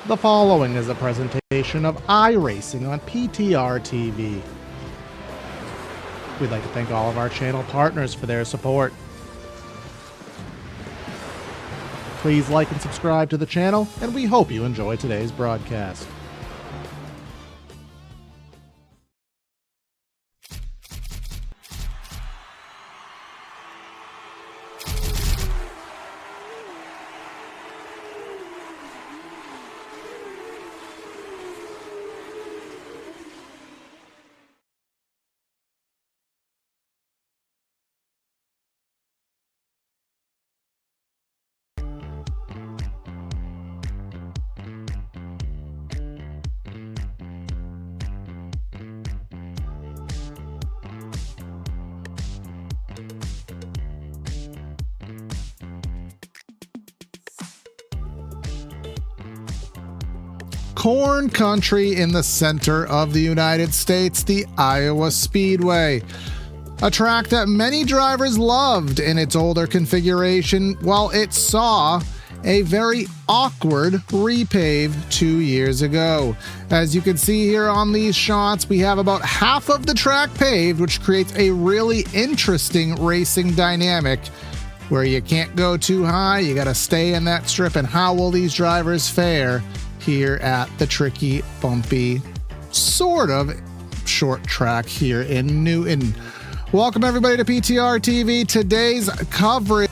The following is a presentation of iRacing on PTR TV. We'd like to thank all of our channel partners for their support. Please like and subscribe to the channel, and we hope you enjoy today's broadcast. Corn country in the center of the United States, the Iowa Speedway. A track that many drivers loved in its older configuration, while it saw a very awkward repave 2 years ago. As you can see here on these shots, we have about half of the track paved, which creates a really interesting racing dynamic where you can't go too high, you gotta stay in that strip. And how will these drivers fare here at the tricky, bumpy, sort of short track here in Newton? Welcome everybody to PTR TV. Today's coverage,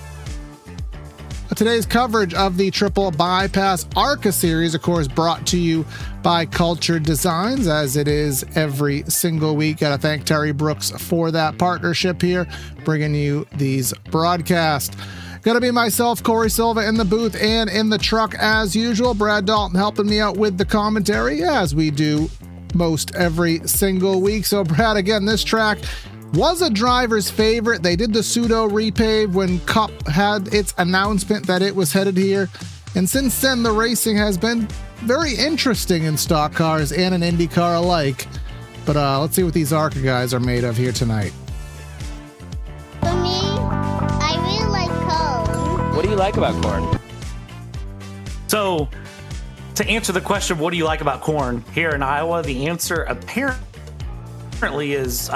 a today's coverage of the Triple Bypass ARCA series, of course, brought to you by Culture Designs, as it is every single week. Gotta thank Terry Brooks for that partnership here, bringing you these broadcasts. Gonna be myself, Corey Silva, in the booth and in the truck as usual. Brad Dalton helping me out with the commentary, as we do most every single week. So Brad, again, this track was a driver's favorite. They did the pseudo repave when Cup had its announcement that it was headed here. And since then, the racing has been very interesting in stock cars and in Indy car alike. But let's see what these ARCA guys are made of here tonight. For me, I really like corn. What do you like about corn? So, to answer the question, what do you like about corn here in Iowa? The answer apparently is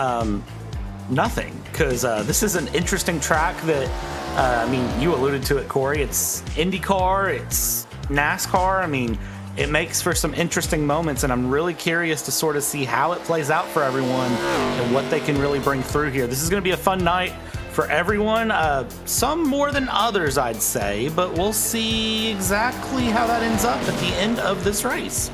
nothing, because this is an interesting track that, I mean, you alluded to it, Corey. It's IndyCar, it's NASCAR. I mean, it makes for some interesting moments, and I'm really curious to sort of see how it plays out for everyone and what they can really bring through here. This is going to be a fun night for everyone, some more than others, I'd say, but we'll see exactly how that ends up at the end of this race.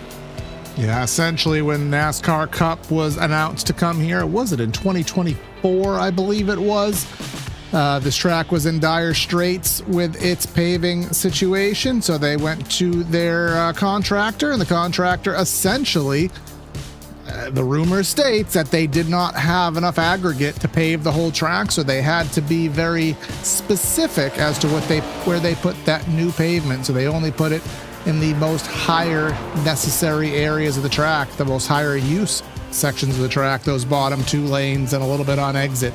Yeah, essentially when NASCAR Cup was announced to come here, was it in 2024, I believe it was? This track was in dire straits with its paving situation, so they went to their contractor, and the contractor essentially, the rumor states that they did not have enough aggregate to pave the whole track, so they had to be very specific as to where they put that new pavement. So they only put it in the most higher necessary areas of the track, the most higher use sections of the track, those bottom 2 lanes and a little bit on exit.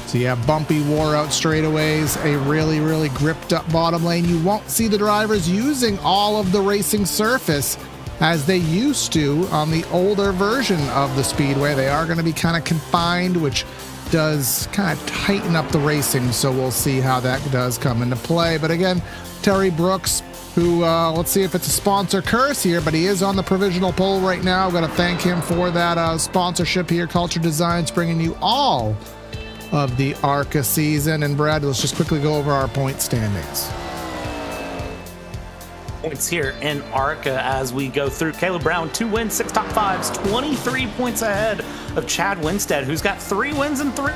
So you have bumpy, wore out straightaways, a really, really gripped up bottom lane. You won't see the drivers using all of the racing surface as they used to on the older version of the Speedway. They are going to be kind of confined, which does kind of tighten up the racing. So we'll see how that does come into play. But again, Terry Brooks, who, let's see if it's a sponsor curse here, but he is on the provisional poll right now. I'm going to thank him for that sponsorship here. Culture Designs bringing you all of the ARCA season. And Brad, let's just quickly go over our point standings. Points here in ARCA as we go through. Caleb Brown, 2 wins, 6 top 5s, 23 points ahead of Chad Winstead, who's got 3 wins and 3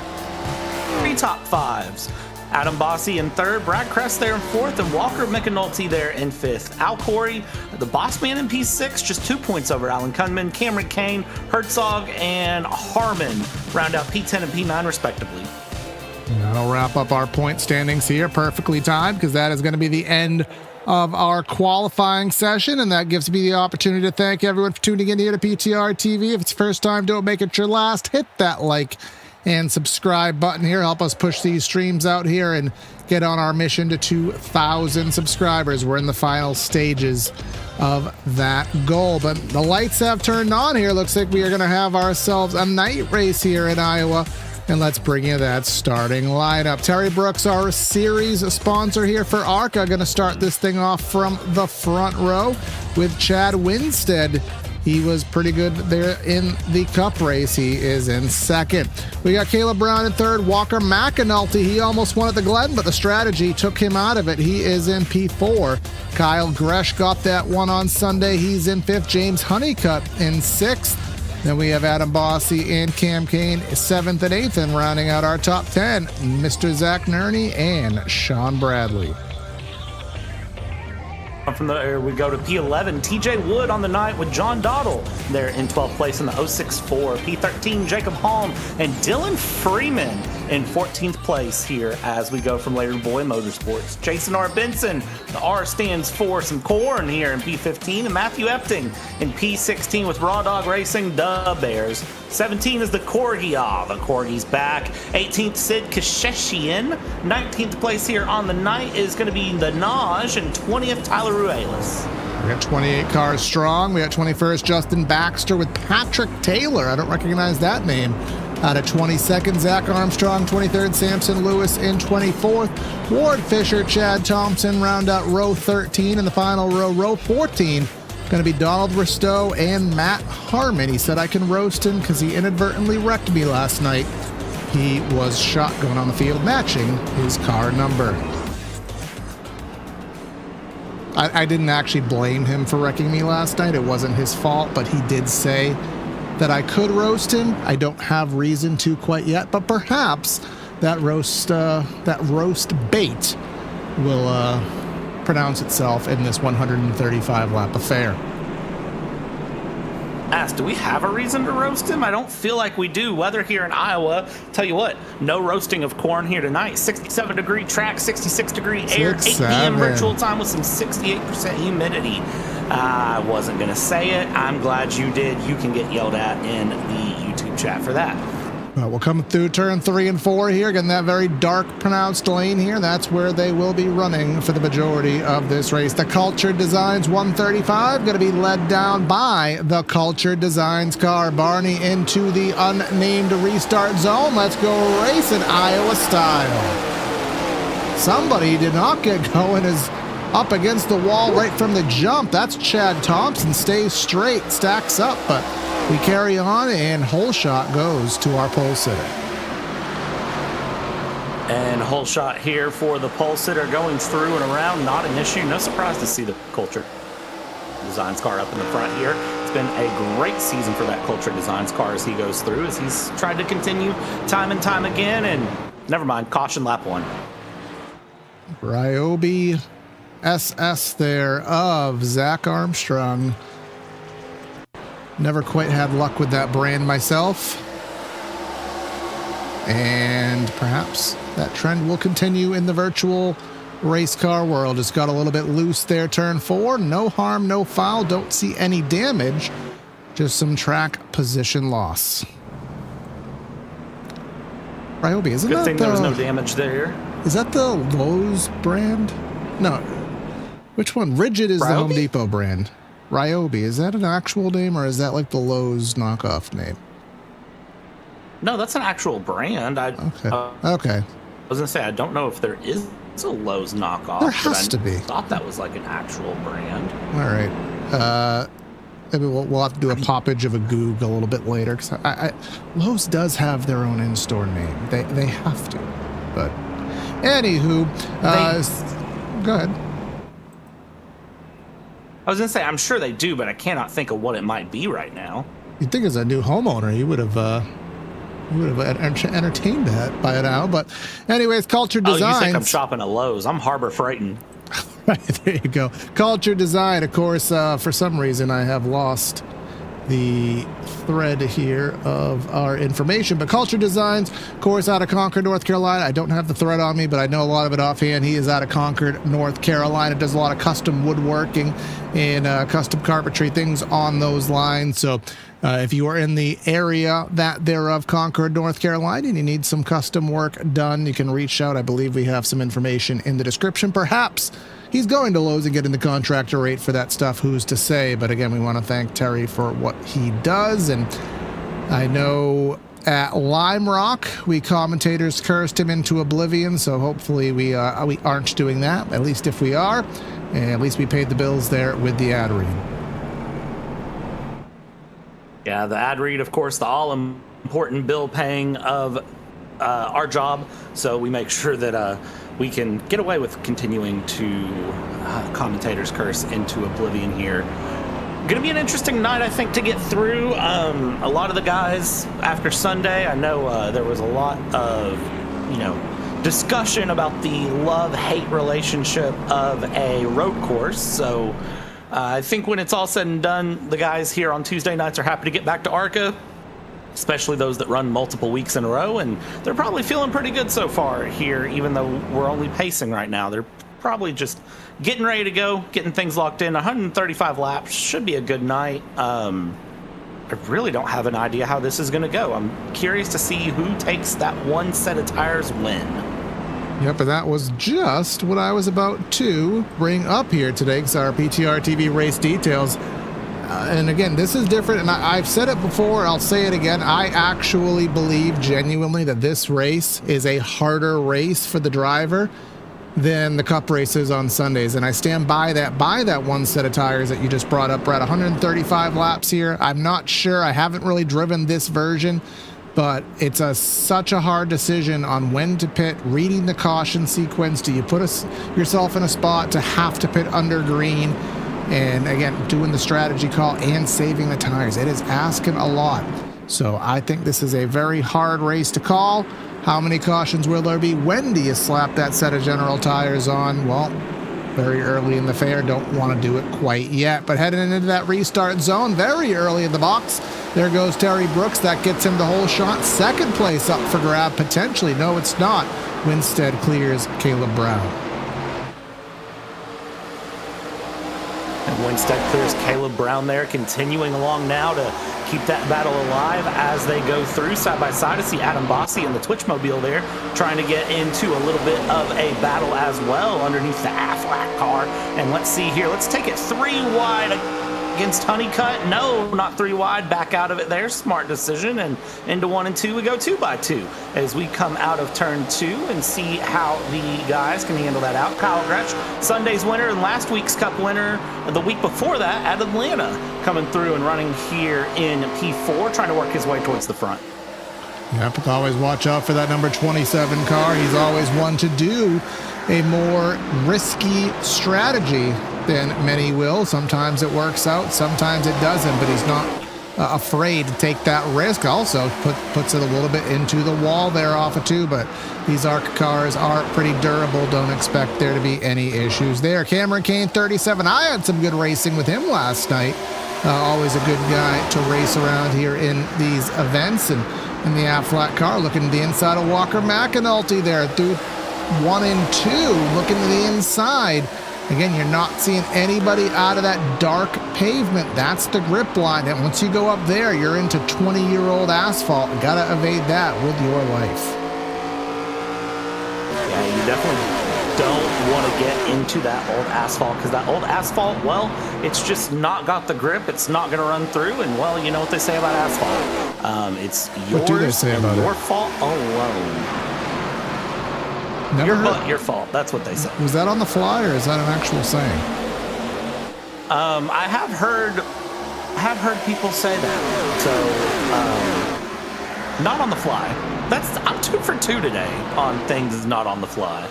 top 5s. Adam Bossy in 3rd, Brad Kress there in 4th, and Walker McAnulty there in 5th. Al Corey, the boss man in P6, just 2 points over Alan Kunman. Cameron Kane, Herzog, and Harmon round out P10 and P9 respectively. That'll wrap up our point standings here, perfectly timed, because that is going to be the end of our qualifying session, and that gives me the opportunity to thank everyone for tuning in here to PTR TV. If it's first time, don't make it your last. Hit that like and subscribe button here. Help us push these streams out here and get on our mission to 2,000 subscribers. We're in the final stages of that goal, but the lights have turned on here. Looks like we are going to have ourselves a night race here in Iowa. And let's bring you that starting lineup. Terry Brooks, our series sponsor here for ARCA, going to start this thing off from the front row with Chad Winstead. He was pretty good there in the Cup race. He is in 2nd. We got Caleb Brown in 3rd. Walker McAnulty, he almost won at the Glen, but the strategy took him out of it. He is in P4. Kyle Gresh got that one on Sunday. He's in 5th. James Honeycutt in 6th. Then we have Adam Bossy and Cam Kane 7th and 8th, and rounding out our top 10, Mr. Zach Nerney and Sean Bradley. From there, we go to P11. TJ Wood on the night with John Dottle there in 12th place in the 064. P13, Jacob Holm and Dylan Freeman in 14th place here as we go from Larry Boy Motorsports. Jason R. Benson, the R stands for some corn here in P15, and Matthew Epting in P16 with Raw Dog Racing, the Bears. 17 is the Corgi. The Corgi's back. 18th, Sid Kasheshian. 19th place here on the night is going to be the Naj, and 20th, Tyler Ruelas. We got 28 cars strong. We got 21st, Justin Baxter with Patrick Taylor. I don't recognize that name. Out of 22nd, Zach Armstrong. 23rd, Samson Lewis in 24th. Ward Fisher, Chad Thompson round out row 13. In the final row, row 14, going to be Donald Ristow and Matt Harmon. He said I can roast him because he inadvertently wrecked me last night. He was shotgun on the field, matching his car number. I didn't actually blame him for wrecking me last night. It wasn't his fault, but he did say that I could roast him. I don't have reason to quite yet, but perhaps that roast bait will pronounce itself in this 135 lap affair. Do we have a reason to roast him? I don't feel like we do. Weather here in Iowa, tell you what, no roasting of corn here tonight. 67-degree track, 66-degree air, 8 p.m. virtual time with some 68% humidity. I wasn't going to say it. I'm glad you did. You can get yelled at in the YouTube chat for that. We're coming through turn 3 and 4 here, again that very dark pronounced lane here. That's where they will be running for the majority of this race. The Culture Designs 135 going to be led down by the Culture Designs car. Barney into the unnamed restart zone. Let's go racing Iowa style. Somebody did not get going, is up against the wall right from the jump. That's Chad Thompson. Stays straight, stacks up, but we carry on, and hole shot goes to our pole sitter. And hole shot here for the pole sitter going through and around, not an issue. No surprise to see the Culture Designs car up in the front here. It's been a great season for that Culture Designs car as he goes through, as he's tried to continue time and time again. And never mind, caution lap 1. Ryobi SS there of Zach Armstrong. Never quite had luck with that brand myself. And perhaps that trend will continue in the virtual race car world. It's got a little bit loose there, turn 4. No harm, no foul. Don't see any damage. Just some track position loss. Ryobi, isn't Good that thing there was no damage there. Is that the Lowe's brand? No. Which one? Rigid is Ryobi? The Home Depot brand. Ryobi, is that an actual name, or is that like the Lowe's knockoff name? No, that's an actual brand. Okay. I was going to say, I don't know if there is a Lowe's knockoff. There has to be. I thought that was like an actual brand. All right. Maybe we'll have to do a poppage of a Goog a little bit later, because Lowe's does have their own in-store name. They have to. But anywho, go ahead. I was going to say, I'm sure they do, but I cannot think of what it might be right now. You'd think as a new homeowner, you would have entertained that by now. But anyways, Culture Designs. Oh, you think I'm shopping at Lowe's. I'm Harbor Freighting. Right, there you go. Culture Design, of course, for some reason I have lost the thread here of our information, but Culture Designs, of course, out of Concord, North Carolina. I don't have the thread on me, but I know a lot of it offhand. He is out of Concord, North Carolina, does a lot of custom woodworking and custom carpentry, things on those lines. So if you are in the area thereof Concord, North Carolina, and you need some custom work done, you can reach out. I believe we have some information in the description. Perhaps he's going to Lowe's and getting the contractor rate for that stuff. Who's to say? But again, we want to thank Terry for what he does. And I know at Lime Rock, we commentators cursed him into oblivion. So hopefully we aren't doing that. At least if we are, and at least we paid the bills there with the ad read. Yeah, the ad read, of course, the all-important bill paying of our job. So we make sure that we can get away with continuing to commentators curse into oblivion here. Going to be an interesting night, I think, to get through. A lot of the guys after Sunday, I know there was a lot of, discussion about the love-hate relationship of a road course. So I think when it's all said and done, the guys here on Tuesday nights are happy to get back to ARCA, especially those that run multiple weeks in a row, and they're probably feeling pretty good so far here, even though we're only pacing right now. They're probably just getting ready to go, getting things locked in. 135 laps should be a good night. I really don't have an idea how this is going to go. I'm curious to see who takes that one set of tires when. Yep, and that was just what I was about to bring up here today, because our PTR TV race details. And again, this is different, and I've said it before, I'll say it again. I actually believe genuinely that this race is a harder race for the driver than the Cup races on Sundays, and I stand by that one set of tires that you just brought up, Brett. 135 laps here. I'm not sure. I haven't really driven this version but it's such a hard decision on when to pit, reading the caution sequence. Do you put yourself in a spot to have to pit under green? And again, doing the strategy call and saving the tires. It is asking a lot. So I think this is a very hard race to call. How many cautions will there be? When do you slap that set of general tires on? Well, very early in the fair. Don't want to do it quite yet. But heading into that restart zone very early in the box. There goes Terry Brooks. That gets him the whole shot. Second place up for grab, potentially. No, it's not. Winstead clears Caleb Brown. And Winstead clears Caleb Brown there, continuing along now to keep that battle alive as they go through side by side. To see Adam Bossi in the Twitchmobile there, trying to get into a little bit of a battle as well underneath the Aflac car. And let's see here. Let's take it 3 wide against Honeycutt. No, not 3 wide. Back out of it there. Smart decision. And into 1 and 2 we go 2 by 2 as we come out of turn 2 and see how the guys can handle that out. Kyle Gretsch, Sunday's winner and last week's Cup winner the week before that at Atlanta, coming through and running here in P4, trying to work his way towards the front. Yep, always watch out for that number 27 car. He's always one to do a more risky strategy than many will. Sometimes it works out, sometimes it doesn't, but he's not afraid to take that risk. Also puts it a little bit into the wall there off of 2, but these ARCA cars are pretty durable. Don't expect there to be any issues there. Cameron Kane, 37. I had some good racing with him last night. Always a good guy to race around here in these events. And in the Aflac car, looking to the inside of Walker McAnulty there through 1 and 2, looking to the inside. Again, you're not seeing anybody out of that dark pavement. That's the grip line. And once you go up there, you're into 20-year-old asphalt. You gotta evade that with your life. Yeah, you definitely don't want to get into that old asphalt, because that old asphalt, well, it's just not got the grip. It's not going to run through. And, well, you know what they say about asphalt. It's yours, what do they say about your it? fault alone. Your fault. That's what they say. Was that on the fly, or is that an actual saying? I have heard people say that. So, not on the fly. I'm 2 for 2 today on things not on the fly.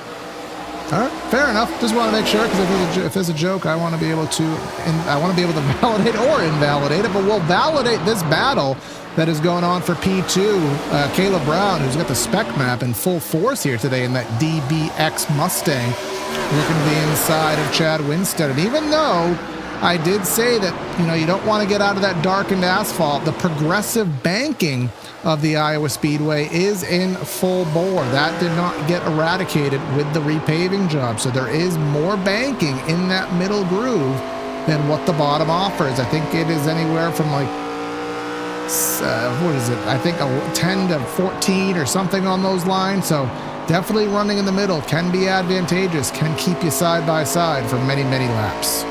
All right, fair enough. Just want to make sure, because if there's a joke, I want to be able to validate or invalidate it. But we'll validate this battle that is going on for P2. Caleb Brown, who's got the spec map in full force here today in that DBX Mustang, looking to the inside of Chad Winstead. And even though I did say that, you don't want to get out of that darkened asphalt, the progressive banking of the Iowa Speedway is in full bore. That did not get eradicated with the repaving job. So there is more banking in that middle groove than what the bottom offers. I think it is anywhere from like, what is it? I think 10 to 14 or something on those lines. So definitely running in the middle can be advantageous, can keep you side by side for many, many laps.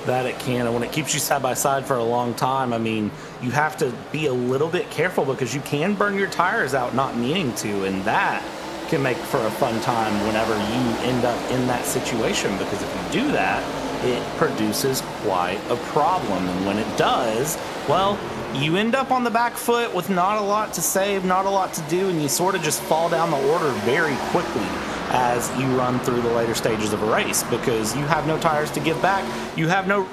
That it can, and when it keeps you side by side for a long time, I mean, you have to be a little bit careful, because you can burn your tires out not meaning to, and that can make for a fun time whenever you end up in that situation, because if you do that, it produces quite a problem. And when it does, well, you end up on the back foot with not a lot to save, not a lot to do, and you sort of just fall down the order very quickly as you run through the later stages of a race, because you have no tires to give back, you have no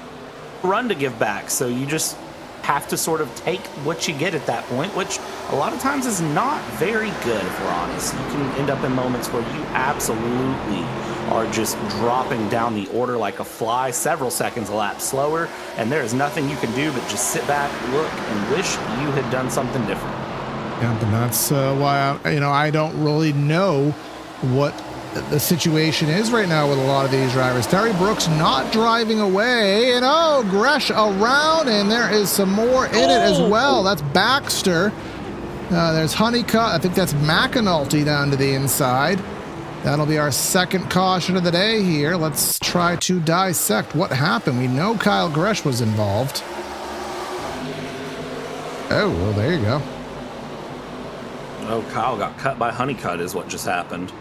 run to give back, so you just have to sort of take what you get at that point, which a lot of times is not very good, if we're honest. You can end up in moments where you absolutely are just dropping down the order like a fly, several seconds a lap slower, and there is nothing you can do but just sit back, look, and wish you had done something different. Yeah, but that's why I don't really know what the situation is right now with a lot of these drivers. Terry Brooks not driving away, and Gresh around, and there is some more in it as well. That's Baxter. There's Honeycutt. I think that's McAnulty down to the inside. That'll be our second caution of the day here. Let's try to dissect what happened. We know Kyle Gresh was involved. Oh, well, there you go. Oh, Kyle got cut by Honeycutt is what just happened.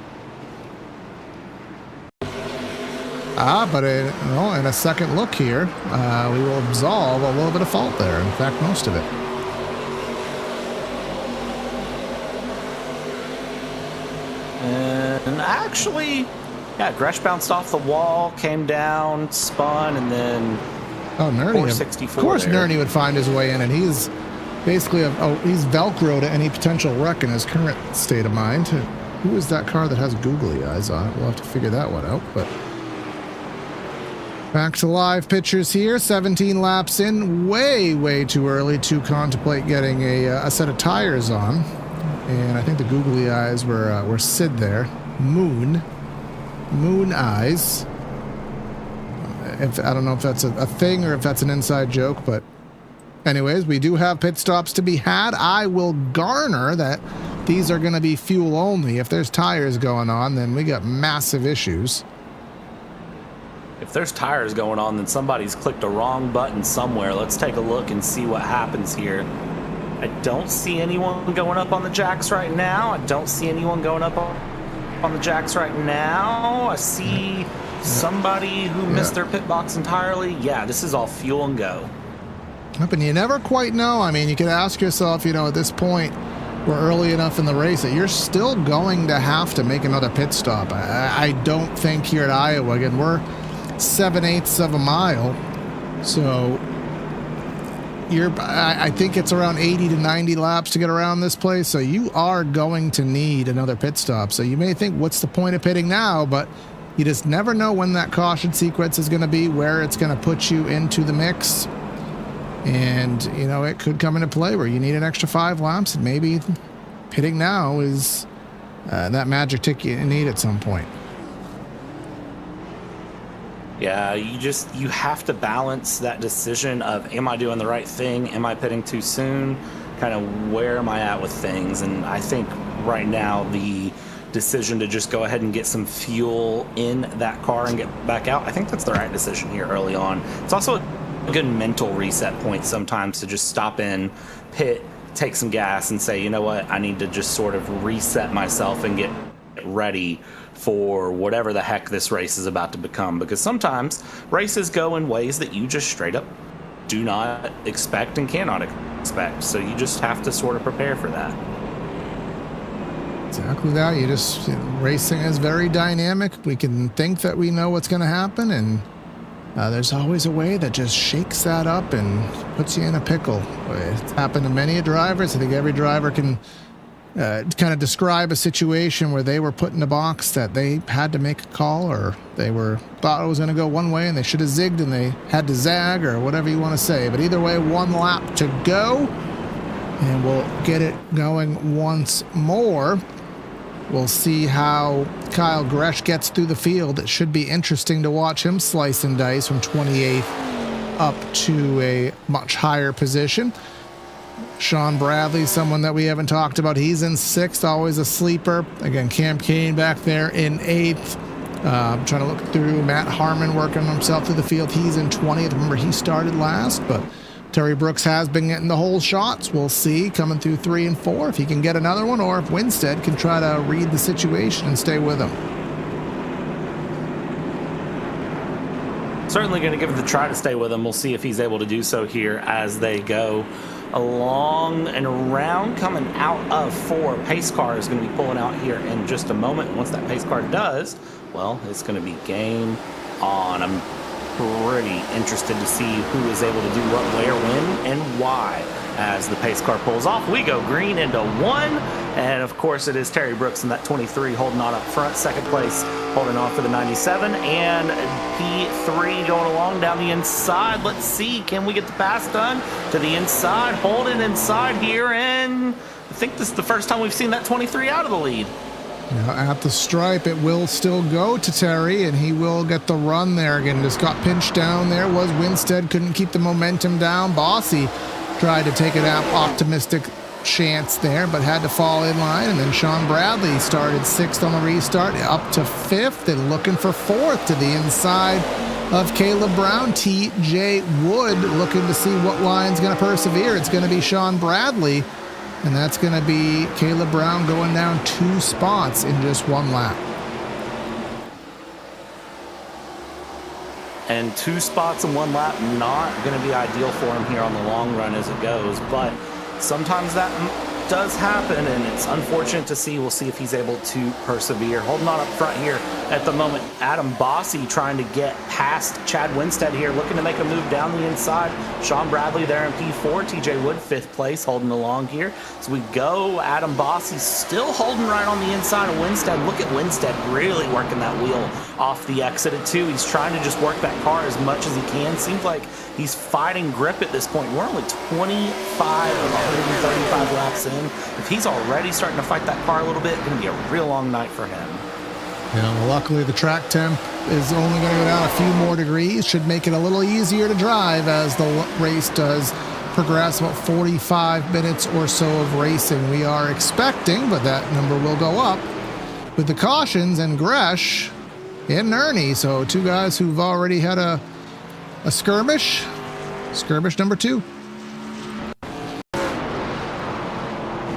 But in a second look here, we will absolve a little bit of fault there. In fact, most of it. And actually, yeah, Gresh bounced off the wall, came down, spun, and then Oh, Nerney. 464 Of course, there. Nerney would find his way in, and he's basically he's Velcro to any potential wreck in his current state of mind. Who is that car that has googly eyes on it? We'll have to figure that one out. But back to live pictures here. 17 laps in, way too early to contemplate getting a set of tires on. And I think the googly eyes were Sid there. Moon eyes. I don't know if that's a thing or if that's an inside joke, but anyways, we do have pit stops to be had. I will garner that these are going to be fuel only. If there's tires going on, then we got massive issues. If there's tires going on, then somebody's clicked a wrong button somewhere. Let's take a look and see what happens here. I don't see anyone going up on the jacks right now. I don't see anyone going up on the jacks right now. I see somebody who missed their pit box entirely. Yeah, this is all fuel and go. But you never quite know. I mean, you could ask yourself, at this point, we're early enough in the race that you're still going to have to make another pit stop. I don't think here at Iowa, again, we're 7/8 of a mile. So I think it's around 80 to 90 laps to get around this place. So you are going to need another pit stop. So you may think, what's the point of pitting now? But you just never know when that caution sequence is going to be, where it's going to put you into the mix. And, it could come into play where you need an extra 5 laps, and maybe pitting now is that magic tick you need at some point. Yeah, you have to balance that decision of, am I doing the right thing? Am I pitting too soon? Kind of where am I at with things? And I think right now the decision to just go ahead and get some fuel in that car and get back out, I think that's the right decision here early on. It's also a good mental reset point sometimes to just stop in, pit, take some gas, and say, you know what, I need to just sort of reset myself and get ready for whatever the heck this race is about to become. Because sometimes races go in ways that you just straight up do not expect and cannot expect. So you just have to sort of prepare for that. Exactly that. Racing is very dynamic. We can think that we know what's going to happen, and there's always a way that just shakes that up and puts you in a pickle. It's happened to many drivers. I think every driver can kind of describe a situation where they were put in a box that they had to make a call, or they thought it was going to go one way and they should have zigged and they had to zag, or whatever you want to say. But either way, 1 lap to go, and we'll get it going once more. We'll see how Kyle Gresh gets through the field. It should be interesting to watch him slice and dice from 28th up to a much higher position. Sean Bradley, someone that we haven't talked about, he's in 6th, always a sleeper. Again, Cam Kane back there in 8th. Trying to look through Matt Harmon working himself through the field. He's in 20th. Remember, he started last, but Terry Brooks has been getting the whole shots. We'll see coming through 3 and 4 if he can get another one, or if Winstead can try to read the situation and stay with him. Certainly going to give it a try to stay with him. We'll see if he's able to do so here as they go along and around. Coming out of 4, pace car is going to be pulling out here in just a moment. Once that pace car does, well, it's going to be game on. I'm pretty interested to see who is able to do what, where, when, and why. As the pace car pulls off, we go green into 1, and of course it is Terry Brooks in that 23 holding on up front. 2nd place holding on for the 97, and P3 going along down the inside. Let's see, can we get the pass done to the inside? Holding inside here, and I think this is the first time we've seen that 23 out of the lead. Now at the stripe, it will still go to Terry, and he will get the run there. Again, just got pinched down there. Was Winstead, couldn't keep the momentum down. Bossy tried to take an optimistic chance there, but had to fall in line. And then Sean Bradley started 6th on the restart, up to 5th, and looking for 4th to the inside of Caleb Brown. TJ Wood looking to see what line's going to persevere. It's going to be Sean Bradley, and that's going to be Caleb Brown going down 2 spots in just 1 lap. And 2 spots in 1 lap, not going to be ideal for him here on the long run as it goes. But sometimes that does happen, and it's unfortunate to see. We'll see if he's able to persevere. Holding on up front here at the moment, Adam Bossy trying to get past Chad Winstead here, looking to make a move down the inside. Sean Bradley there in P4, TJ Wood 5th place, holding along here. So we go, Adam Bossy still holding right on the inside of Winstead. Look at Winstead really working that wheel off the exit at 2. He's trying to just work that car as much as he can. Seems like he's fighting grip at this point. We're only 25 of 135 laps in. If he's already starting to fight that car a little bit, it's going to be a real long night for him. Yeah, well, luckily the track temp is only going to go down a few more degrees. Should make it a little easier to drive as the race does progress. About 45 minutes or so of racing we are expecting, but that number will go up with the cautions and Gresh and Ernie. So two guys who've already had a skirmish. Skirmish number 2.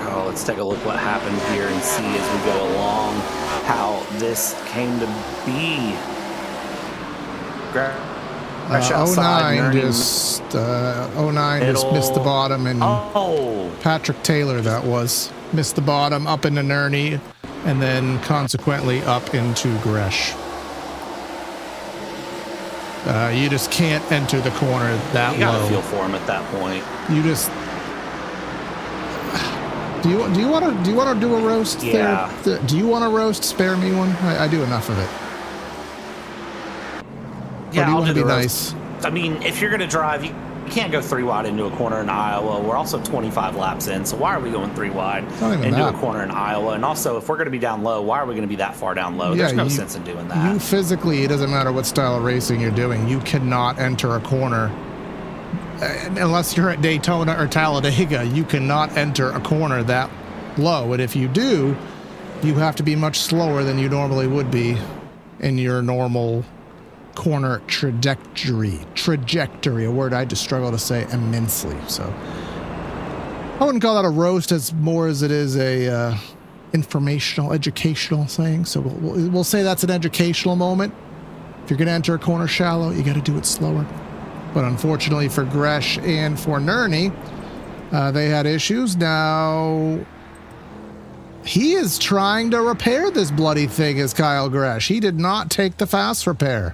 Oh, let's take a look what happened here and see as we go along how this came to be. 09 just missed the bottom, and Patrick Taylor missed the bottom up into Nerney, and then consequently up into Gresh. You just can't enter the corner that low. You gotta feel for him at that point. You just do you want to do a roast? Yeah. There? Do you want to roast? Spare me one. I do enough of it. Yeah, I'll do be the nice. roast. I mean, if you're gonna drive, you can't go 3 wide into a corner in Iowa. We're also 25 laps in, so why are we going 3 wide into a corner in Iowa? And also, if we're going to be down low, why are we going to be that far down low? There's no sense in doing that. You physically, it doesn't matter what style of racing you're doing, you cannot enter a corner unless you're at Daytona or Talladega. You cannot enter a corner that low, and if you do, you have to be much slower than you normally would be in your normal corner trajectory, a word I just struggle to say immensely. So I wouldn't call that a roast as more as it is a informational, educational thing. So we'll say that's an educational moment. If you're going to enter a corner shallow, you got to do it slower. But unfortunately for Gresh and for Nerney, they had issues. Now he is trying to repair this bloody thing as Kyle Gresh. He did not take the fast repair.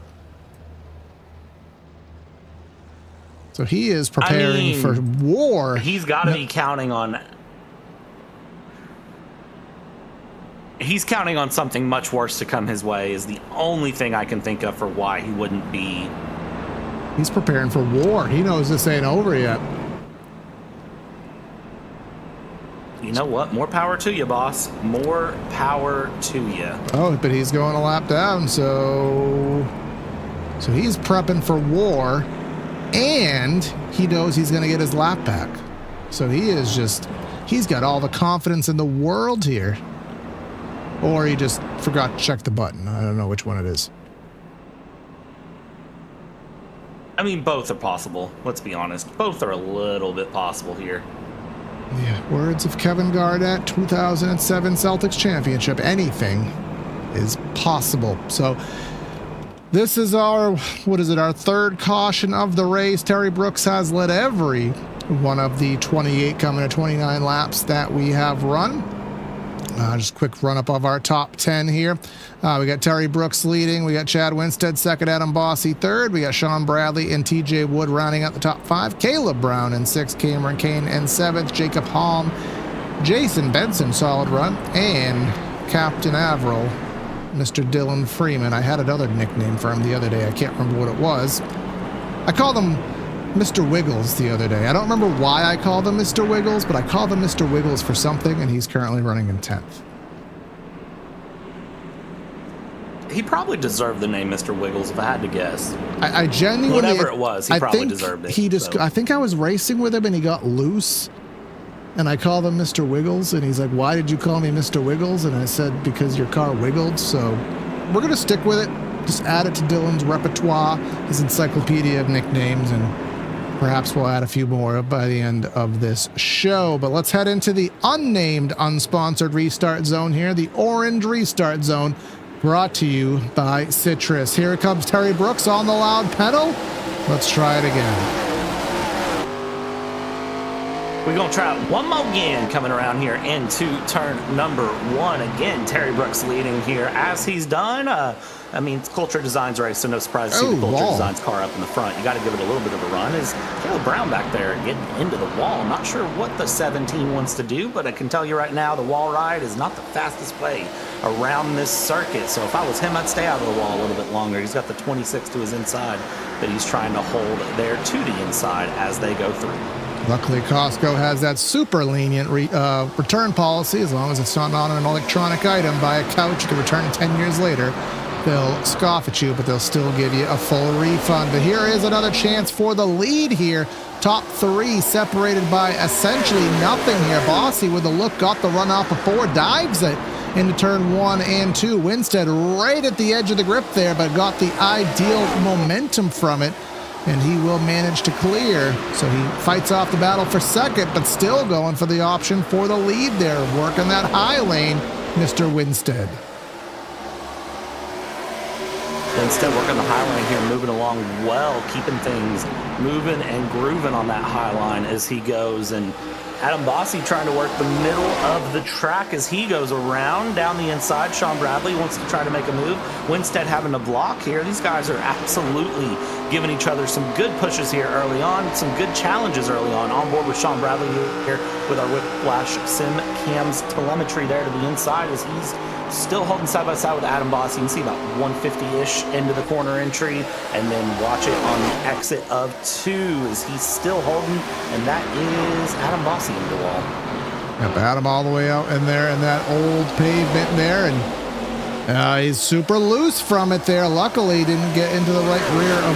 So he is preparing for war. He's got to be counting on. He's counting on something much worse to come his way. Is the only thing I can think of for why he wouldn't be. He's preparing for war. He knows this ain't over yet. You know what? More power to you, boss. More power to you. Oh, but he's going a lap down, so he's prepping for war. And he knows he's going to get his lap back. So he's got all the confidence in the world here. Or he just forgot to check the button. I don't know which one it is. I mean, both are possible. Let's be honest. Both are a little bit possible here. Yeah, words of Kevin Garnett, 2007 Celtics championship. Anything is possible. So this is our third caution of the race. Terry Brooks has led every one of the 28 coming to 29 laps that we have run. Just a quick run up of our top 10 here. We got Terry Brooks leading. We got Chad Winstead second, Adam Bossy third. We got Sean Bradley and TJ Wood rounding out the top 5. Caleb Brown in 6th, Cameron Kane in 7th, Jacob Halm, Jason Benson, solid run, and Captain Averill, Mr. Dylan Freeman. I had another nickname for him the other day. I can't remember what it was. I called him Mr. Wiggles the other day. I don't remember why I called him Mr. Wiggles, but I called him Mr. Wiggles for something, and he's currently running in 10th. He probably deserved the name Mr. Wiggles if I had to guess. I genuinely... Whatever it was, he probably deserved it. I think I was racing with him, and he got loose. And I called him Mr. Wiggles, and he's like, why did you call me Mr. Wiggles? And I said, because your car wiggled. So we're going to stick with it. Just add it to Dylan's repertoire, his encyclopedia of nicknames, and perhaps we'll add a few more by the end of this show. But let's head into the unnamed, unsponsored restart zone here, the orange restart zone, brought to you by Citrus. Here comes Terry Brooks on the loud pedal. Let's try it again. We're going to try it one more again coming around here into turn number 1. Again, Terry Brooks leading here as he's done. I mean, it's Culture Design's race, so no surprise to see the Culture Design's car up in the front. You got to give it a little bit of a run. Is Caleb Brown back there getting into the wall? I'm not sure what the 17 wants to do, but I can tell you right now the wall ride is not the fastest way around this circuit. So if I was him, I'd stay out of the wall a little bit longer. He's got the 26 to his inside that he's trying to hold there to the inside as they go through. Luckily, Costco has that super lenient return policy. As long as it's not on an electronic item, buy a couch, you can return it 10 years later. They'll scoff at you, but they'll still give you a full refund. But here is another chance for the lead here. Top 3 separated by essentially nothing here. Bossy with a look, got the run off before, dives it into turn 1 and 2. Winstead right at the edge of the grip there, but got the ideal momentum from it. And he will manage to clear. So he fights off the battle for second, but still going for the option for the lead there. Working that high lane, Mr. Winstead. Instead, working the high line here, moving along well, keeping things moving and grooving on that high line as he goes. And Adam Bossy trying to work the middle of the track as he goes around down the inside. Sean Bradley wants to try to make a move. Winstead having to block here. These guys are absolutely giving each other some good pushes here early on, some good challenges early on board with Sean Bradley here with our Whiplash Sim Cams telemetry there to the inside as he's still holding side by side with Adam Bossy. You can see about 150-ish into the corner entry, and then watch it on the exit of 2 as he's still holding, and that is Adam Bossy into the wall. Yep, Adam all the way out in there in that old pavement there, and he's super loose from it there. Luckily, didn't get into the right rear of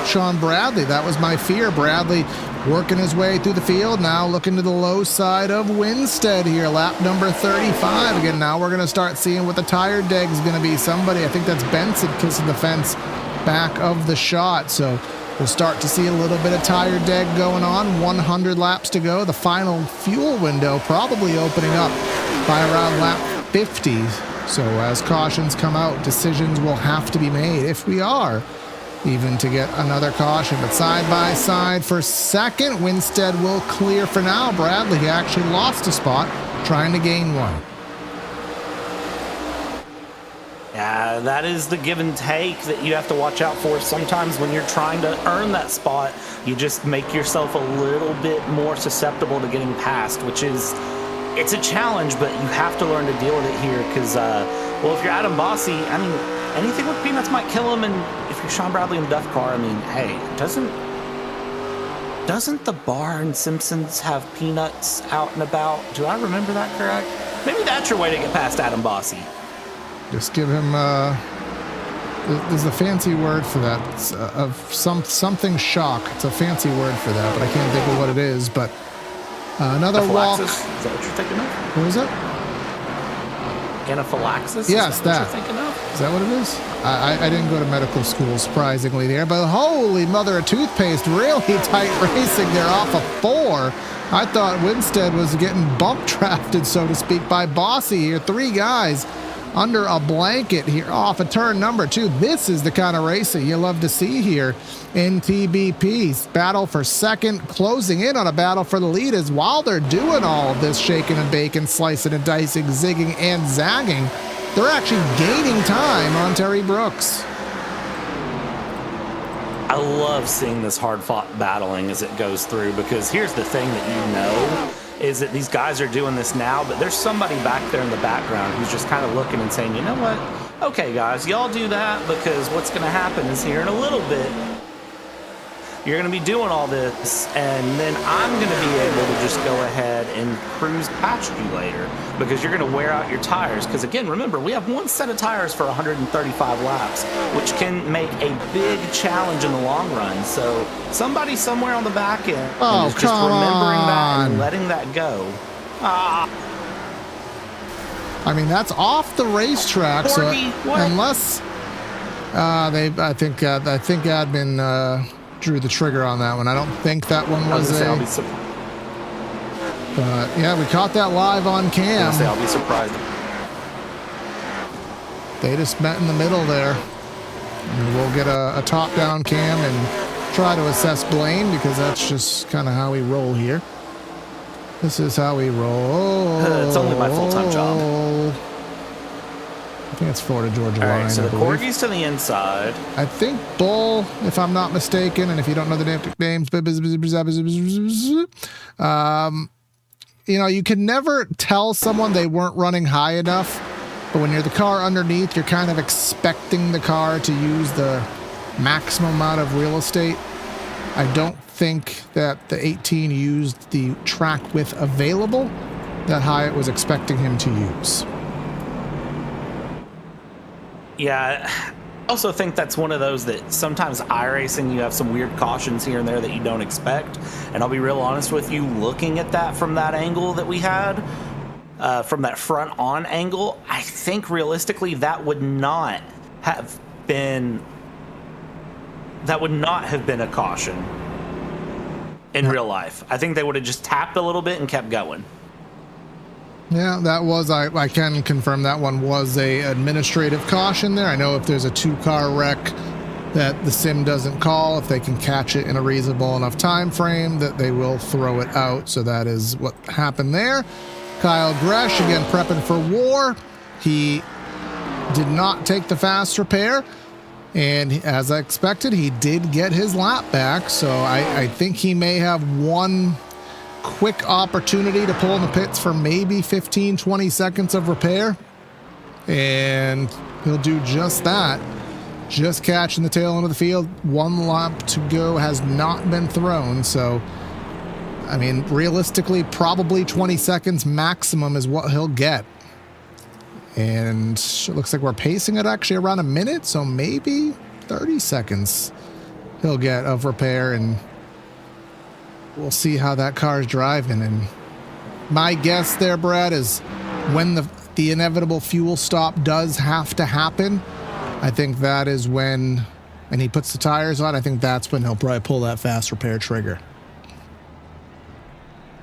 Sean Bradley. That was my fear. Bradley working his way through the field, now looking to the low side of Winstead here, lap number 35. Again, now we're going to start seeing what the tire deg is going to be. Somebody, I think that's Benson, kissing the fence back of the shot. So we'll start to see a little bit of tire deg going on. 100 laps to go. The final fuel window probably opening up by around lap 50. So as cautions come out, decisions will have to be made if we are even to get another caution. But side by side for second, Winstead will clear for now. Bradley actually lost a spot trying to gain one. Yeah, that is the give and take that you have to watch out for. Sometimes when you're trying to earn that spot, you just make yourself a little bit more susceptible to getting past, which is, it's a challenge, but you have to learn to deal with it here because, well, if you're Adam Bossy, I mean, anything with peanuts might kill him, and if you're Sean Bradley in the Duff car, I mean, hey, doesn't the bar in Simpsons have peanuts out and about? Do I remember that correct? Maybe that's your way to get past Adam Bossy. Just give him, there's a fancy word for that. It's something shock. It's a fancy word for that, but I can't think of what it is. But another walk. Is that what you're thinking of? What was it? Anaphylaxis? Yes, is that. What you're thinking of? Is that what it is? I didn't go to medical school, surprisingly, there. But holy mother of toothpaste, really tight racing there off of 4. I thought Winstead was getting bump drafted, so to speak, by Bossy here. 3 guys under a blanket here off of turn number 2. This is the kind of racing you love to see here in TBP. Battle for second, closing in on a battle for the lead as while they're doing all of this shaking and baking, slicing and dicing, zigging and zagging, they're actually gaining time on Terry Brooks. I love seeing this hard-fought battling as it goes through, because here's the thing that you know is that these guys are doing this now, but there's somebody back there in the background who's just kind of looking and saying, you know what? Okay, guys, y'all do that, because what's going to happen is here in a little bit, you're going to be doing all this, and then I'm going to be able to just go ahead and cruise past you later, because you're going to wear out your tires. Because again, remember, we have one set of tires for 135 laps, which can make a big challenge in the long run. So somebody somewhere on the back end is just remembering that and letting that go. I mean, that's off the racetrack, Porgy, so unless I think admin drew the trigger on that one. I don't think that one was yeah, we caught that live on cam. I'll be surprised. They just met in the middle there. And we'll get a top-down cam and try to assess Blaine, because that's just kind of how we roll here. This is how we roll. It's only my full-time job. I think it's Florida Georgia All line. right, so I the believe. corgi's to the inside. I think Bull, if I'm not mistaken, and if you don't know the names, you can never tell someone they weren't running high enough, but when you're the car underneath, you're kind of expecting the car to use the maximum amount of real estate. I don't think that the 18 used the track width available that Hyatt was expecting him to use. Yeah, I also think that's one of those that sometimes iRacing, you have some weird cautions here and there that you don't expect. And I'll be real honest with you, looking at that from that angle that we had, from that front on angle, I think realistically that would not have been a caution in real life. I think they would have just tapped a little bit and kept going. Yeah, that was, I can confirm that one was a administrative caution there. I know if there's a 2-car wreck that the sim doesn't call, if they can catch it in a reasonable enough time frame, that they will throw it out. So that is what happened there. Kyle Gresh, again, prepping for war. He did not take the fast repair. And as I expected, he did get his lap back. So I think he may have one quick opportunity to pull in the pits for maybe 15-20 seconds of repair, and he'll do just that. Just catching the tail end of the field. One lap to go, has not been thrown. So I mean, realistically, probably 20 seconds maximum is what he'll get. And it looks like we're pacing it actually around a minute, so maybe 30 seconds he'll get of repair, and we'll see how that car's driving. And my guess there, Brad, is when the inevitable fuel stop does have to happen, I think that is when, and he puts the tires on, I think that's when he'll probably pull that fast repair trigger.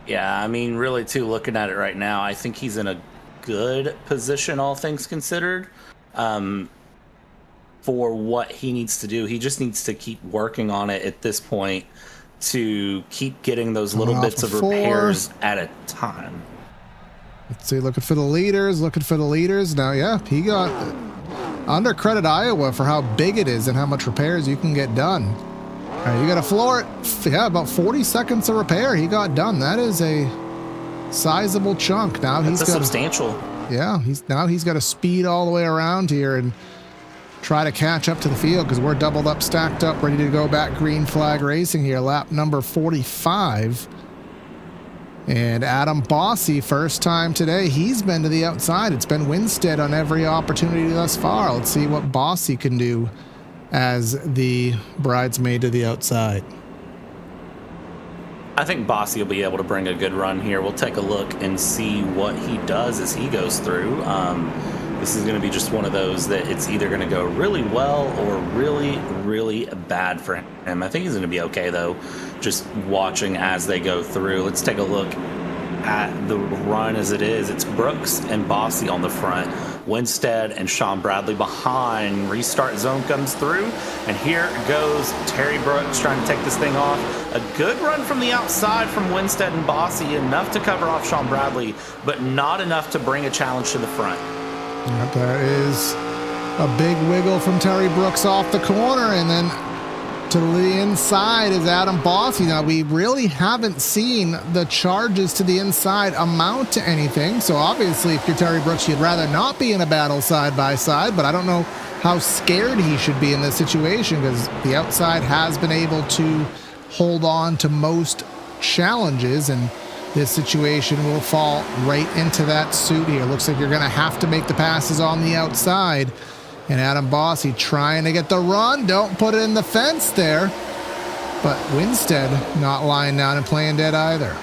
Yeah, I mean, really, too, looking at it right now, I think he's in a good position, all things considered, for what he needs to do. He just needs to keep working on it at this point to keep getting those little bits of repairs at a time. Let's see, looking for the leaders. Now, yeah, he got under credit Iowa for how big it is and how much repairs you can get done. All right, you got to floor it. Yeah, about 40 seconds of repair he got done. That is a sizable chunk. Now he's got substantial. Yeah, he's got to speed all the way around here and try to catch up to the field, because we're doubled up, stacked up, ready to go back green flag racing here. Lap number 45. And Adam Bossy, first time today, he's been to the outside. It's been Winstead on every opportunity thus far. Let's see what Bossy can do as the bridesmaid to the outside. I think Bossy will be able to bring a good run here. We'll take a look and see what he does as he goes through. This is going to be just one of those that it's either going to go really well or really, really bad for him. I think he's going to be okay, though, just watching as they go through. Let's take a look at the run as it is. It's Brooks and Bossy on the front, Winstead and Sean Bradley behind. Restart zone comes through, and here goes Terry Brooks trying to take this thing off. A good run from the outside from Winstead and Bossy, enough to cover off Sean Bradley, but not enough to bring a challenge to the front. Yep, there is a big wiggle from Terry Brooks off the corner, and then to the inside is Adam Bossy. Now, we really haven't seen the charges to the inside amount to anything, so obviously if you're Terry Brooks, you'd rather not be in a battle side by side, but I don't know how scared he should be in this situation, because the outside has been able to hold on to most challenges, and this situation will fall right into that suit here. Looks like you're going to have to make the passes on the outside. And Adam Bossy trying to get the run. Don't put it in the fence there. But Winstead not lying down and playing dead either.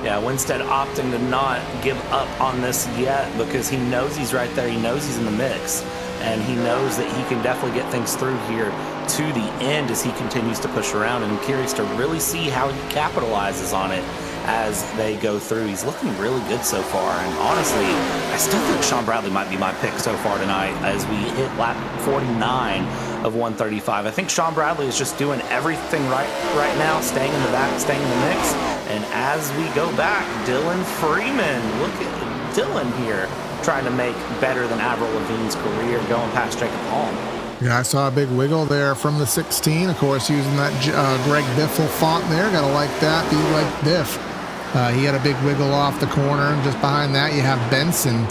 Yeah, Winstead opting to not give up on this yet, because he knows he's right there. He knows he's in the mix. And he knows that he can definitely get things through here to the end as he continues to push around. And I'm curious to really see how he capitalizes on it as they go through. He's looking really good so far. And honestly, I still think Sean Bradley might be my pick so far tonight as we hit lap 49 of 135. I think Sean Bradley is just doing everything right now, staying in the back, staying in the mix. And as we go back, Dylan Freeman, look at Dylan here, trying to make better than Avril Lavigne's career, going past Jacob Holm. Yeah, I saw a big wiggle there from the 16, of course, using that Greg Biffle font there. Gotta like that. Be like Biff. He had a big wiggle off the corner, and just behind that you have Benson.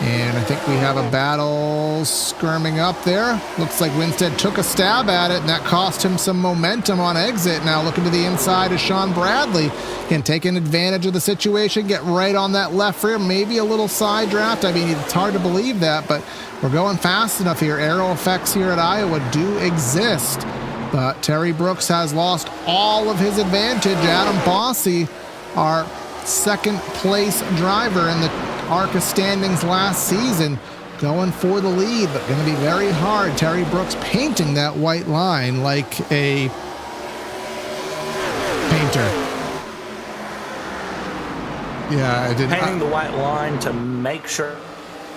And I think we have a battle skirming up there. Looks like Winstead took a stab at it, and that cost him some momentum on exit. Now looking to the inside is Sean Bradley. Again, taking advantage of the situation, get right on that left rear. Maybe a little side draft. I mean, it's hard to believe that, but we're going fast enough here. Aero effects here at Iowa do exist. But Terry Brooks has lost all of his advantage. Adam Bossy, our second place driver in the ARCA standings last season, going for the lead, but going to be very hard. Terry Brooks painting that white line like a painter. Yeah, I did. Painting the white line to make sure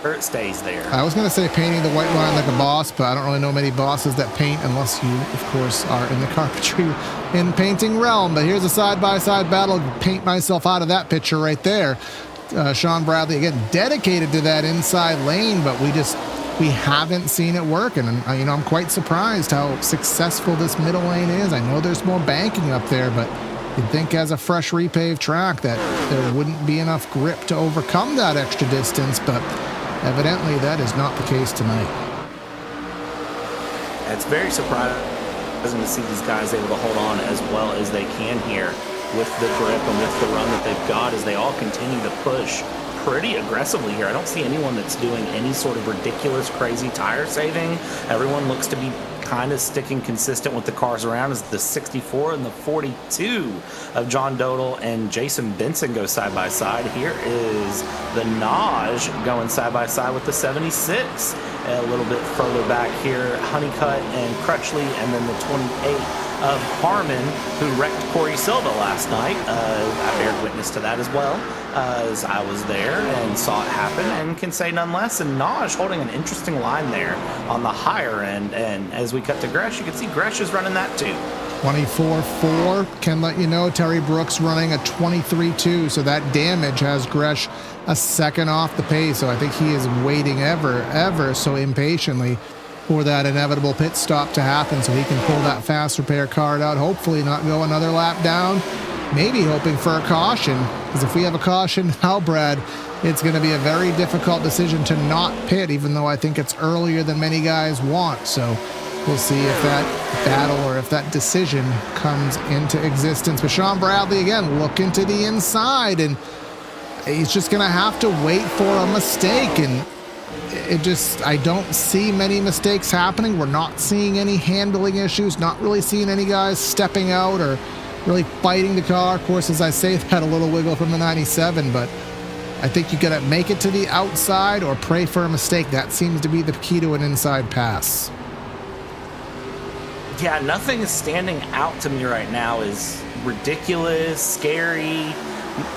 it stays there. I was going to say painting the white line like a boss, but I don't really know many bosses that paint unless you, of course, are in the carpentry and painting realm. But here's a side-by-side battle. Paint myself out of that picture right there. Sean Bradley, again, dedicated to that inside lane, but we haven't seen it work. And, I'm quite surprised how successful this middle lane is. I know there's more banking up there, but you'd think as a fresh repaved track that there wouldn't be enough grip to overcome that extra distance, but evidently that is not the case tonight. It's very surprising to see these guys able to hold on as well as they can here with the grip and with the run that they've got as they all continue to push pretty aggressively here. I don't see anyone that's doing any sort of ridiculous, crazy tire saving. Everyone looks to be kind of sticking consistent with the cars around as the 64 and the 42 of John Dodal and Jason Benson go side by side. Here is the Naj going side by side with the 76. A little bit further back here, Honeycutt and Crutchley, and then the 28 of Harmon, who wrecked Corey Silva last night. I bear witness to that as well, as I was there and saw it happen, and can say none less. And Naj holding an interesting line there on the higher end. And as we cut to Gresh, you can see Gresh is running that too. 24.4 can let you know Terry Brooks running a 23.2, so that damage has Gresh a second off the pace. So I think he is waiting ever so impatiently for that inevitable pit stop to happen so he can pull that fast repair card out, hopefully not go another lap down, maybe hoping for a caution, because if we have a caution now, Brad, it's going to be a very difficult decision to not pit, even though I think it's earlier than many guys want. So we'll see if that battle or if that decision comes into existence. But Sean Bradley, again, looking to the inside, and he's just going to have to wait for a mistake. And I don't see many mistakes happening. We're not seeing any handling issues, not really seeing any guys stepping out or really fighting the car. Of course, as I say, had a little wiggle from the 97, but I think you got to make it to the outside or pray for a mistake. That seems to be the key to an inside pass. Yeah, nothing is standing out to me right now is ridiculous, scary,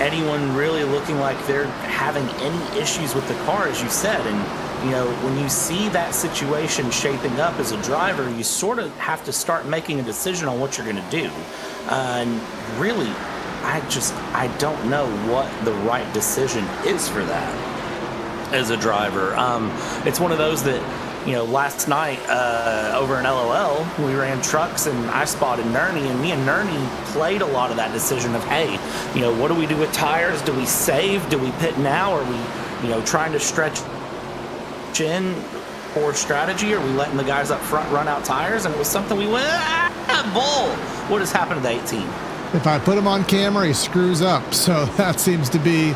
anyone really looking like they're having any issues with the car, as you said. And, when you see that situation shaping up as a driver, you sort of have to start making a decision on what you're going to do. And really, I don't know what the right decision is for that as a driver. It's one of those that, last night over in LOL, we ran trucks and I spotted Nerney, and me and Nerney played a lot of that decision of, hey, what do we do with tires? Do we save? Do we pit now? Are we, trying to stretch in for strategy? Are we letting the guys up front run out tires? And it was something we went, bull. What has happened to the 18? If I put him on camera, he screws up. So that seems to be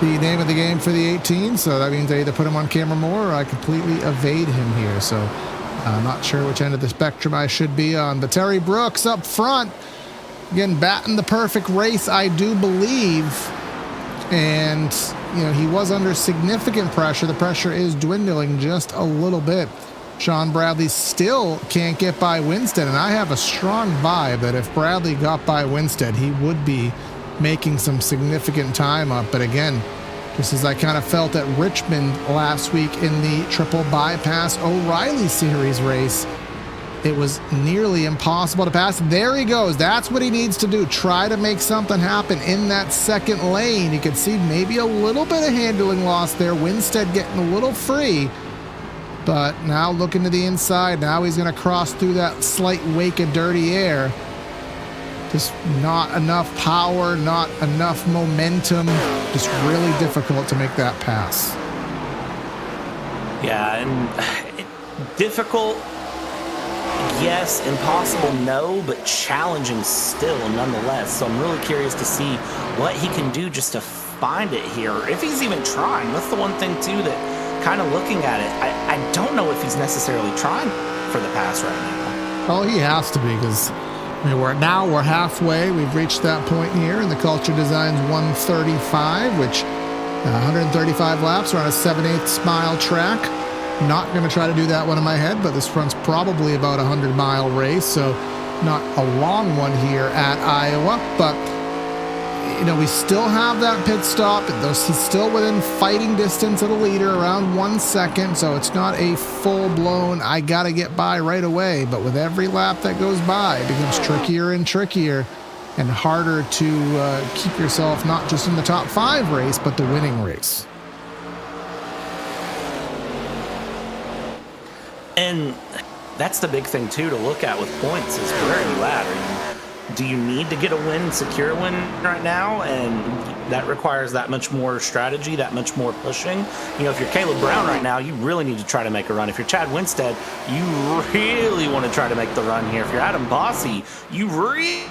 the name of the game for the 18. So that means I either put him on camera more or I completely evade him here. So I'm not sure which end of the spectrum I should be on. But Terry Brooks up front, again, batting the perfect race, I do believe. And, he was under significant pressure. The pressure is dwindling just a little bit. Sean Bradley still can't get by Winstead, and I have a strong vibe that if Bradley got by Winstead, he would be making some significant time up. But again, just as I kind of felt at Richmond last week in the triple bypass O'Reilly series race, it was nearly impossible to pass. There he goes. That's what he needs to do. Try to make something happen in that second lane. You can see maybe a little bit of handling loss there. Winstead getting a little free. But now looking to the inside. Now he's going to cross through that slight wake of dirty air. Just not enough power, not enough momentum. Just really difficult to make that pass. Yeah, and difficult, yes. Impossible, no. But challenging still, nonetheless. So I'm really curious to see what he can do just to find it here. If he's even trying. That's the one thing, too, that kind of looking at it, I don't know if he's necessarily trying for the pass right now. Well, he has to be, because we're halfway. We've reached that point here in the Culture Designs 135, which 135 laps are on a 7/8 mile track. Not going to try to do that one in my head, but this runs probably about a 100-mile race, so not a long one here at Iowa. But we still have that pit stop. He's still within fighting distance of the leader, around 1 second, so it's not a full-blown, I got to get by right away. But with every lap that goes by, it becomes trickier and trickier and harder to keep yourself not just in the top 5 race, but the winning race. And that's the big thing, too, to look at with points is where are you at? Do you need to get a win, secure a win right now? And that requires that much more strategy, that much more pushing. If you're Caleb Brown right now, you really need to try to make a run. If you're Chad Winstead, you really want to try to make the run here. If you're Adam Bossy, you really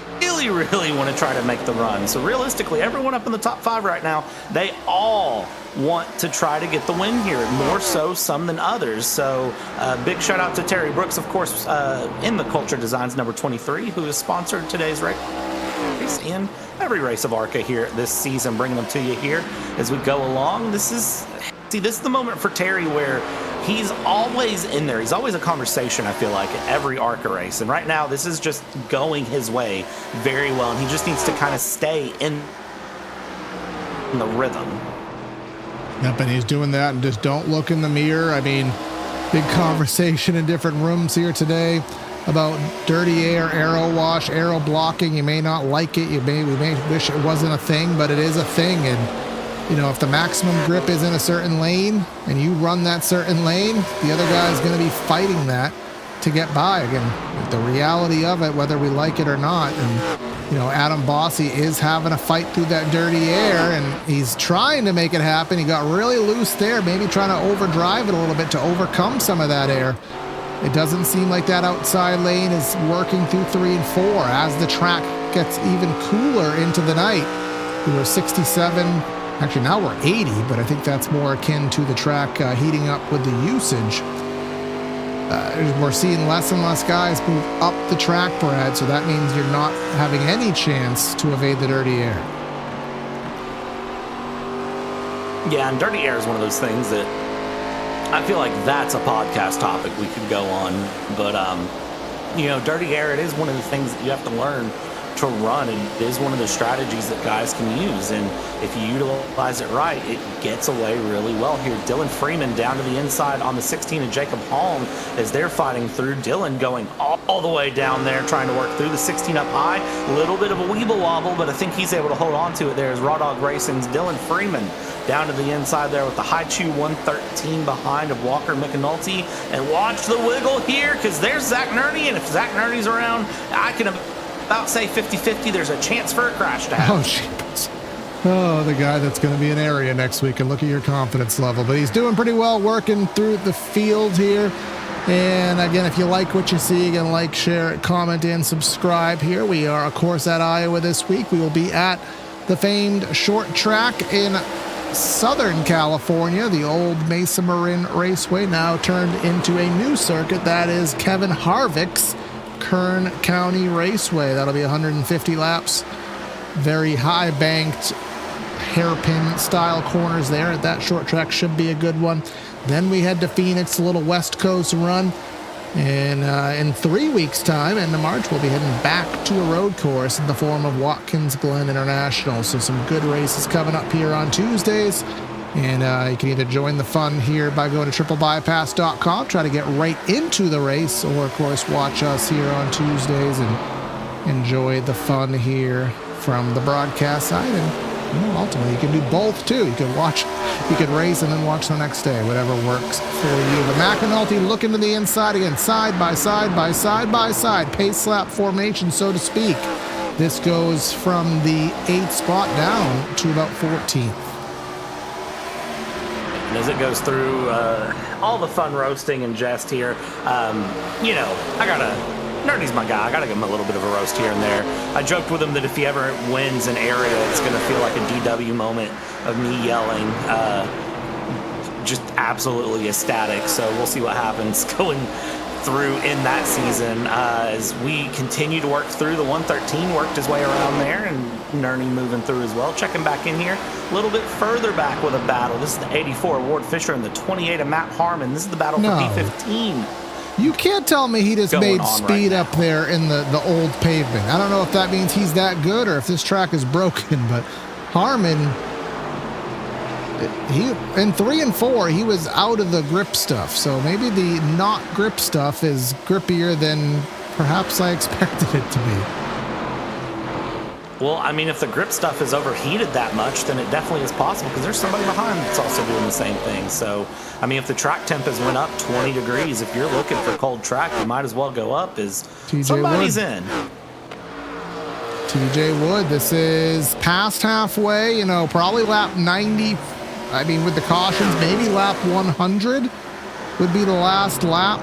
want to try to make the run. So realistically, everyone up in the top 5 right now, they all want to try to get the win here, more so some than others. So big shout out to Terry Brooks, of course, in the Culture Designs number 23, who has sponsored today's race and every race of ARCA here this season, bringing them to you here as we go along. This is the moment for Terry where he's always in there. He's always a conversation, I feel like, at every ARCA race. And right now, this is just going his way very well. And he just needs to kind of stay in the rhythm. Yep, and he's doing that, and just don't look in the mirror. I mean, big conversation in different rooms here today about dirty air, aero wash, aero blocking. You may not like it. We may wish it wasn't a thing, but it is a thing. And, if the maximum grip is in a certain lane and you run that certain lane, the other guy is going to be fighting that to get by. Again, the reality of it, whether we like it or not. And, Adam Bossy is having a fight through that dirty air, and he's trying to make it happen. He got really loose there, maybe trying to overdrive it a little bit to overcome some of that air. It doesn't seem like that outside lane is working through 3 and 4 as the track gets even cooler into the night. We were 67. Actually, now we're 80, but I think that's more akin to the track heating up with the usage. We're seeing less and less guys move up the track, Brad, so that means you're not having any chance to evade the dirty air. Yeah, and dirty air is one of those things that I feel like that's a podcast topic we could go on. But, dirty air, it is one of the things that you have to learn to run, and it is one of the strategies that guys can use. And if you utilize it right, it gets away really well here. Dylan Freeman down to the inside on the 16 and Jacob Holm as they're fighting through. Dylan going all the way down there, trying to work through the 16 up high. A little bit of a weeble wobble, but I think he's able to hold on to it there as Raw Dog Racing's Dylan Freeman down to the inside there with the high chew 113 behind of Walker McAnulty. And watch the wiggle here, because there's Zach Nerney, and if Zach Nerney's around, I can about say 50-50, there's a chance for a crash to happen. Oh, jeez. Oh, the guy that's going to be in area next week, and look at your confidence level. But he's doing pretty well working through the field here. And again, if you like what you see, again, like, share, comment, and subscribe here. We are, of course, at Iowa this week. We will be at the famed short track in Southern California, the old Mesa Marin Raceway, now turned into a new circuit. That is Kevin Harvick's Kern County Raceway. That'll be 150 laps. Very high banked hairpin style corners there at that short track. Should be a good one. Then we head to Phoenix, a little West Coast run. And in 3 weeks' time, end of March, we'll be heading back to a road course in the form of Watkins Glen International. So some good races coming up here on Tuesdays. And you can either join the fun here by going to triplebypass.com, try to get right into the race, or, of course, watch us here on Tuesdays and enjoy the fun here from the broadcast side. And ultimately, you can do both, too. You can race and then watch the next day, whatever works for you. The McAnulty looking to the inside again, side by side by side by side, pace lap formation, so to speak. This goes from the 8th spot down to about 14th. And as it goes through all the fun roasting and jest here, Nerdy's my guy. I gotta give him a little bit of a roast here and there. I joked with him that if he ever wins an area, it's gonna feel like a DW moment of me yelling, just absolutely ecstatic. So we'll see what happens going through in that season as we continue to work through. The 113 worked his way around there, and Nerdy moving through as well. Checking back in here a little bit further back with a battle. This is the 84 of Ward Fisher and the 28 of Matt Harmon. This is the battle for P15. You can't tell me he just made speed up there in the old pavement. I don't know if that means he's that good or if this track is broken, but Harmon, in 3 and 4, he was out of the grip stuff. So maybe the not grip stuff is grippier than perhaps I expected it to be. Well, I mean, if the grip stuff is overheated that much, then it definitely is possible because there's somebody behind that's also doing the same thing. So, I mean, if the track temp has went up 20 degrees, if you're looking for cold track, you might as well go up as somebody's in. TJ Wood, this is past halfway, probably lap 90. I mean, with the cautions, maybe lap 100 would be the last lap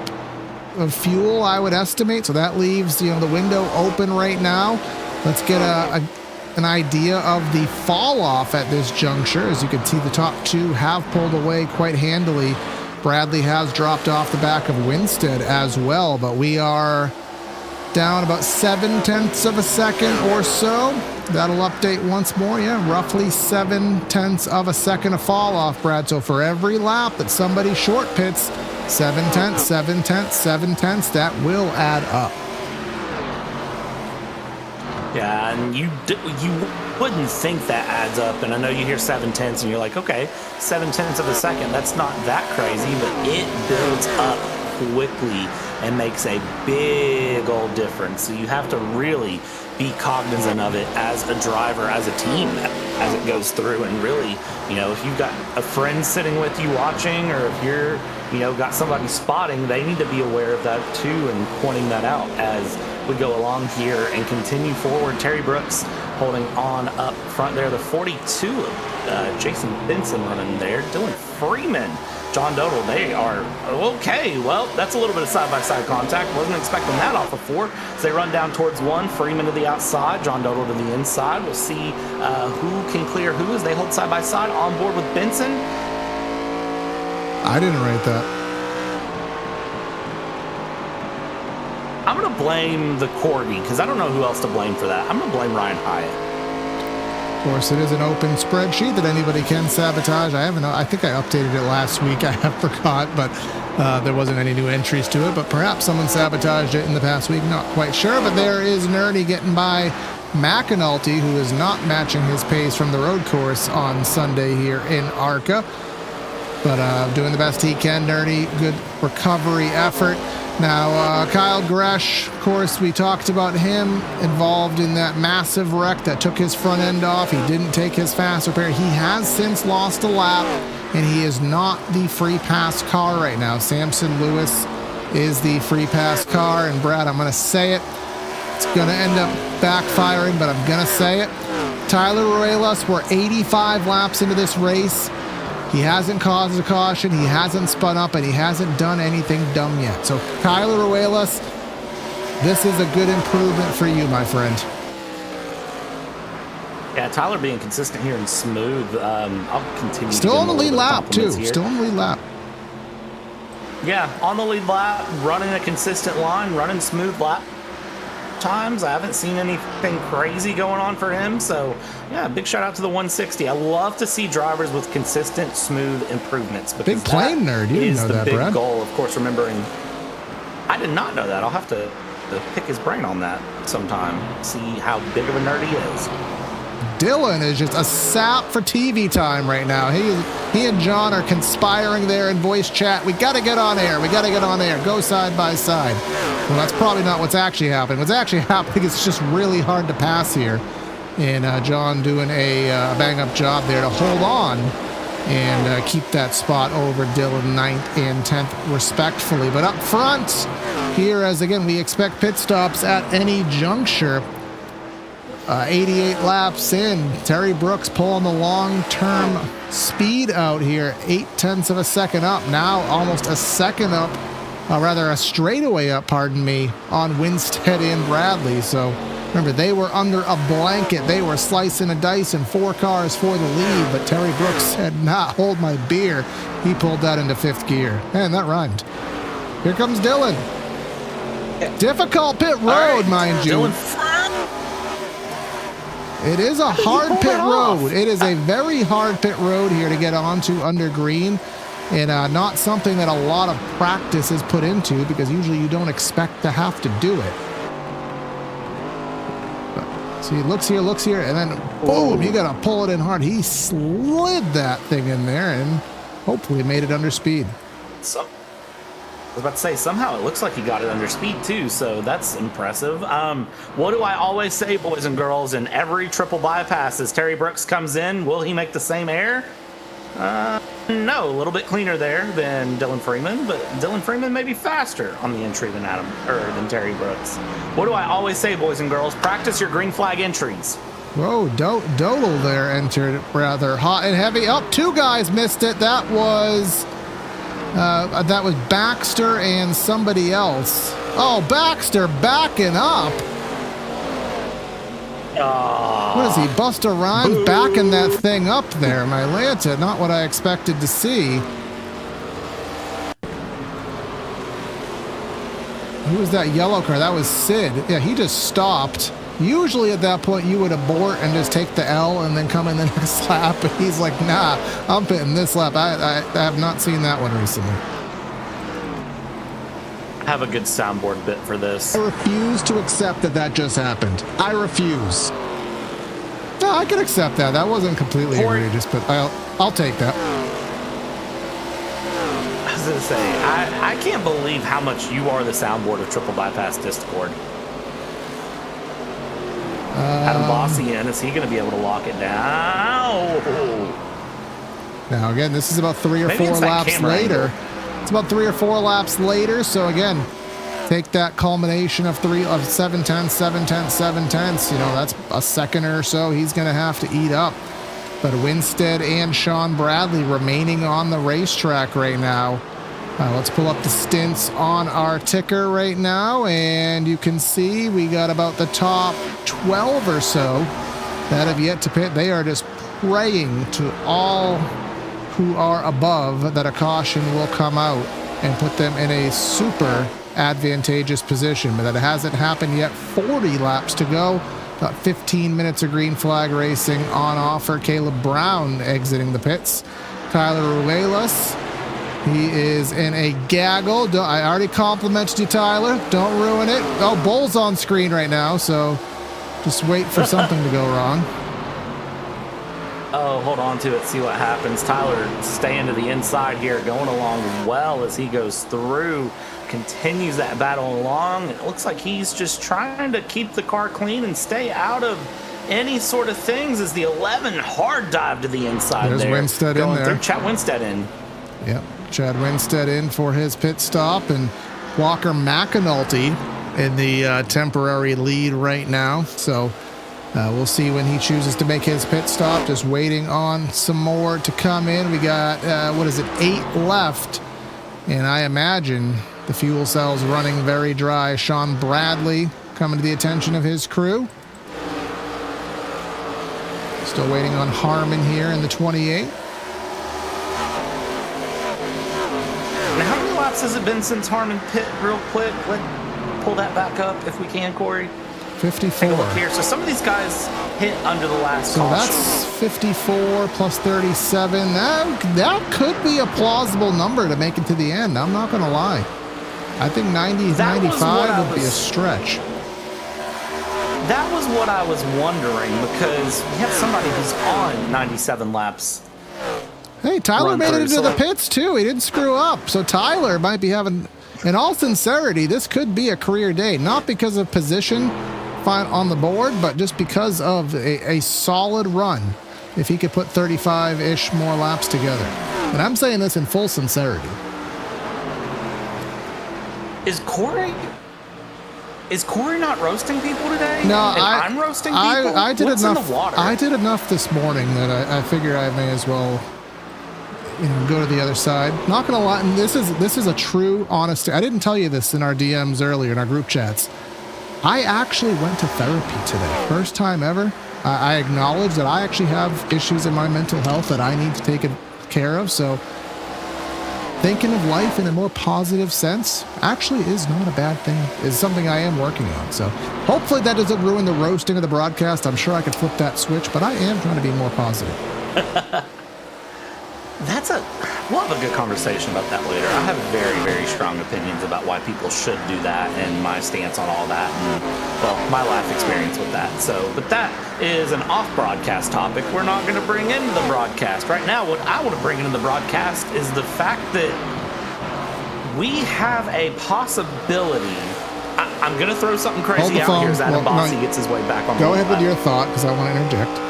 of fuel, I would estimate. So that leaves, the window open right now. Let's get an idea of the fall off at this juncture. As you can see, the top two have pulled away quite handily. Bradley has dropped off the back of Winstead as well, but we are down about 7/10 of a second or so. That'll update once more. Yeah, roughly 7/10 of a second of fall off, Brad. So for every lap that somebody short pits, 7/10, 7/10, 7/10, that will add up. Yeah, and you wouldn't think that adds up. And I know you hear 7/10 and you're like, okay, 7/10 of a second, that's not that crazy, but it builds up quickly and makes a big old difference. So you have to really be cognizant of it as a driver, as a team, as it goes through. And really, if you've got a friend sitting with you watching, or if you're, got somebody spotting, they need to be aware of that too and pointing that out as we go along here and continue forward. Terry Brooks holding on up front there. The 42 of Jason Benson running there. Dylan Freeman, John Dodal, they are okay. Well, that's a little bit of side-by-side contact. Wasn't expecting that off of 4. As they run down towards 1, Freeman to the outside, John Dodal to the inside. We'll see who can clear who as they hold side-by-side on board with Benson. I didn't write that. I'm going to blame the Corgi because I don't know who else to blame for that. I'm going to blame Ryan Hyatt. Of course, it is an open spreadsheet that anybody can sabotage. I think I updated it last week. I have forgot, but there wasn't any new entries to it. But perhaps someone sabotaged it in the past week. Not quite sure. But there is Nerdy getting by McAnulty, who is not matching his pace from the road course on Sunday here in ARCA. But doing the best he can. Nerdy, good recovery effort. Now, Kyle Gresh, of course, we talked about him involved in that massive wreck that took his front end off. He didn't take his fast repair. He has since lost a lap, and he is not the free pass car right now. Samson Lewis is the free pass car, and Brad, I'm going to say it. It's going to end up backfiring, but I'm going to say it. Tyler Ruelas, we're 85 laps into this race. He hasn't caused a caution, he hasn't spun up, and he hasn't done anything dumb yet. So, Kyler Ruelas, this is a good improvement for you, my friend. Yeah, Tyler being consistent here and smooth. I'll continue. Still on the lead lap, too. Here. Still on the lead lap. Yeah, on the lead lap, running a consistent line, running smooth lap times. I haven't seen anything crazy going on for him. So, yeah, big shout out to the 160. I love to see drivers with consistent, smooth improvements. Big plane nerd. You didn't know that, Brad. Big goal, of course, remembering. I did not know that. I'll have to pick his brain on that sometime, see how big of a nerd he is. Dylan is just a sap for TV time right now. He and John are conspiring there in voice chat. We got to get on air. We got to get on air. Go side by side. Well, that's probably not what's actually happening. What's actually happening is it's just really hard to pass here. And John doing a bang-up job there to hold on and keep that spot over Dylan 9th and 10th respectfully. But up front here, as again, we expect pit stops at any juncture. 88 laps in, Terry Brooks pulling the long-term speed out here, 0.8 of a second up, now almost a second up, rather a straightaway up, pardon me, on Winstead and Bradley. So remember, they were under a blanket. They were slicing and dicing 4 cars for the lead, but Terry Brooks said, nah, hold my beer. He pulled that into 5th gear. Man, that rhymed. Here comes Dylan. Difficult pit road, mind you. It is a hard pit road. It is a very hard pit road here to get onto under green, and not something that a lot of practice is put into, because usually you don't expect to have to do it. So he looks here, and then boom, you got to pull it in hard. He slid that thing in there and hopefully made it under speed. So, I was about to say, somehow it looks like he got it under speed too, so that's impressive. What do I always say, boys and girls, in every triple bypass as Terry Brooks comes in? Will he make the same air? No, a little bit cleaner there than Dylan Freeman, but Dylan Freeman may be faster on the entry than than Terry Brooks. What do I always say, boys and girls? Practice your green flag entries. Whoa, Dodal there entered rather hot and heavy. Oh, 2 guys missed it. That was Baxter and somebody else. Oh, Baxter backing up. What is he, Busta Rhymes backing that thing up there? My Lanta, not what I expected to see. Who was that yellow car? That was Sid. Yeah, he just stopped. Usually at that point you would abort and just take the L and then come in the next lap. But he's like, nah, I'm pitting this lap. I have not seen that one recently. Have a good soundboard bit for this. I refuse to accept that just happened. I refuse. No, I can accept that. That wasn't completely egregious, but I'll take that. I was going to say, I can't believe how much you are the soundboard of Triple Bypass Discord. Adam Bossy in. Is he going to be able to lock it down? Now, again, this is about 3 or 4 laps later. It's about 3 or 4 laps later, so again, take that culmination of 7 tenths, 7 tenths, 7 tenths. You know, that's a second or so he's going to have to eat up. But Winstead and Sean Bradley remaining on the racetrack right now. Let's pull up the stints on our ticker right now, and you can see we got about the top 12 or so that have yet to pit. They are just praying to all who are above that a caution will come out and put them in a super advantageous position, but that hasn't happened yet. 40 laps to go, about 15 minutes of green flag racing on offer. Caleb Brown exiting the pits. Tyler Ruelas, he is in a gaggle. I already complimented you, Tyler. Don't ruin it. Oh, Bull's on screen right now, so just wait for something to go wrong. Oh, hold on to it, see what happens. Tyler staying to the inside here, going along well as he goes through, continues that battle along. It looks like he's just trying to keep the car clean and stay out of any sort of things as the 11 hard dive to the inside. There's there. Winstead in there. Chad Winstead in. Yep, Chad Winstead in for his pit stop, and Walker McAnulty in the temporary lead right now. So we'll see when he chooses to make his pit stop. Just waiting on some more to come in. We got, 8 left. And I imagine the fuel cell's running very dry. Sean Bradley coming to the attention of his crew. Still waiting on Harmon here in the 28. Now, how many laps has it been since Harmon pit real quick? Let's pull that back up if we can, Corey. 54. Take a look here. So some of these guys hit under the last So caution. that's 54 plus 37. That could be a plausible number to make it to the end. I'm not going to lie. I think 90, 95 would be a stretch. that was what I was wondering, because we have somebody who's on 97 laps. Hey, Tyler Run made it through, into so the like- pits too. He didn't screw up. So Tyler might be having, in all sincerity, this could be a career day. Not because of position on the board, but just because of a solid run. If he could put 35-ish more laps together. And I'm saying this in full sincerity. Is Corey not roasting people today? No, And I'm roasting people? I did What's enough. in the water? I did enough this morning that I figure I may as well, go to the other side. Not gonna lie, and this is a true honesty. I didn't tell you this in our DMs earlier in our group chats. I actually went to therapy today, first time ever. I acknowledge that I actually have issues in my mental health that I need to take care of. So thinking of life in a more positive sense actually is not a bad thing. It's something I am working on. So hopefully that doesn't ruin the roasting of the broadcast. I'm sure I could flip that switch, but I am trying to be more positive. We'll have a good conversation about that later. I have very, very strong opinions about why people should do that and my stance on all that and, well, my life experience with that. So, but that is an off-broadcast topic we're not going to bring into the broadcast. Right now, what I want to bring into the broadcast is the fact that we have a possibility. I'm going to throw something crazy out here as Adam Bossy gets his way back on the Go ahead with your thought, because I want to interject.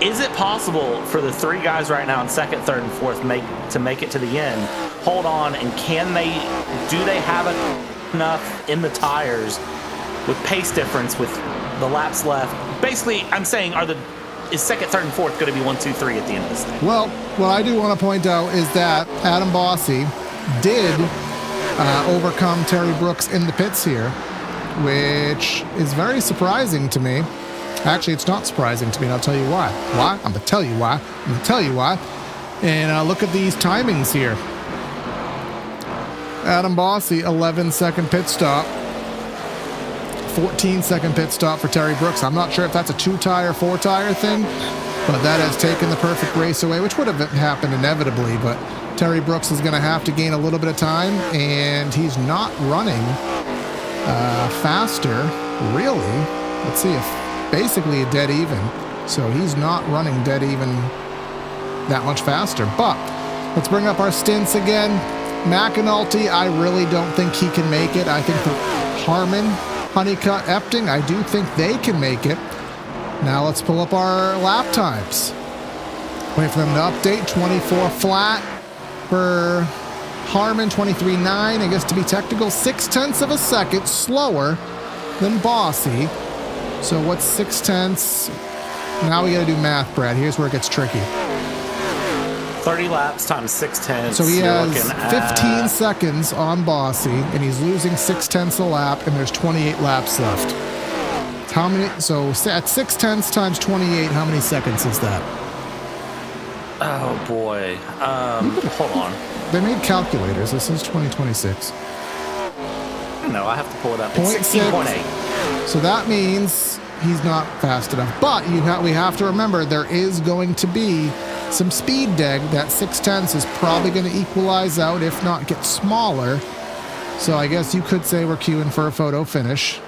Is it possible for the three guys right now in second, third, and fourth to make it to the end, hold on, and do they have enough in the tires with pace difference with the laps left? Basically, I'm saying, is second, third, and fourth going to be 1, 2, 3 at the end of this thing? Well, what I do want to point out is that Adam Bossy did overcome Terry Brooks in the pits here, which is very surprising to me. Actually, it's not surprising to me, and I'll tell you why. Why? I'm going to tell you why. And look at these timings here. Adam Bossy, 11-second pit stop. 14-second pit stop for Terry Brooks. I'm not sure if that's a 2-tire, 4-tire thing, but that has taken the perfect race away, which would have happened inevitably, but Terry Brooks is going to have to gain a little bit of time, and he's not running faster, really. Let's see if basically a dead even. So he's not running dead even that much faster. But let's bring up our stints again. McAnulty, I really don't think he can make it. I think for Harmon, Honeycutt, Epting, I do think they can make it. Now let's pull up our lap times. Wait for them to update. 24 flat for Harmon, 23.9. I guess to be technical, 0.6 of a second slower than Bossy. So what's 0.6? Now we got to do math, Brad. Here's where it gets tricky. 30 laps times 0.6. So he has 15 seconds on Bossy, and he's losing 0.6 a lap, and there's 28 laps left. How many? So at 0.6 times 28, how many seconds is that? Oh boy. Hold on. They made calculators. This is 2026. No, I have to pull it up. It's 16.8. So that means he's not fast enough. But we have to remember there is going to be some speed deg. That 0.6 is probably going to equalize out, if not get smaller. So I guess you could say we're queuing for a photo finish.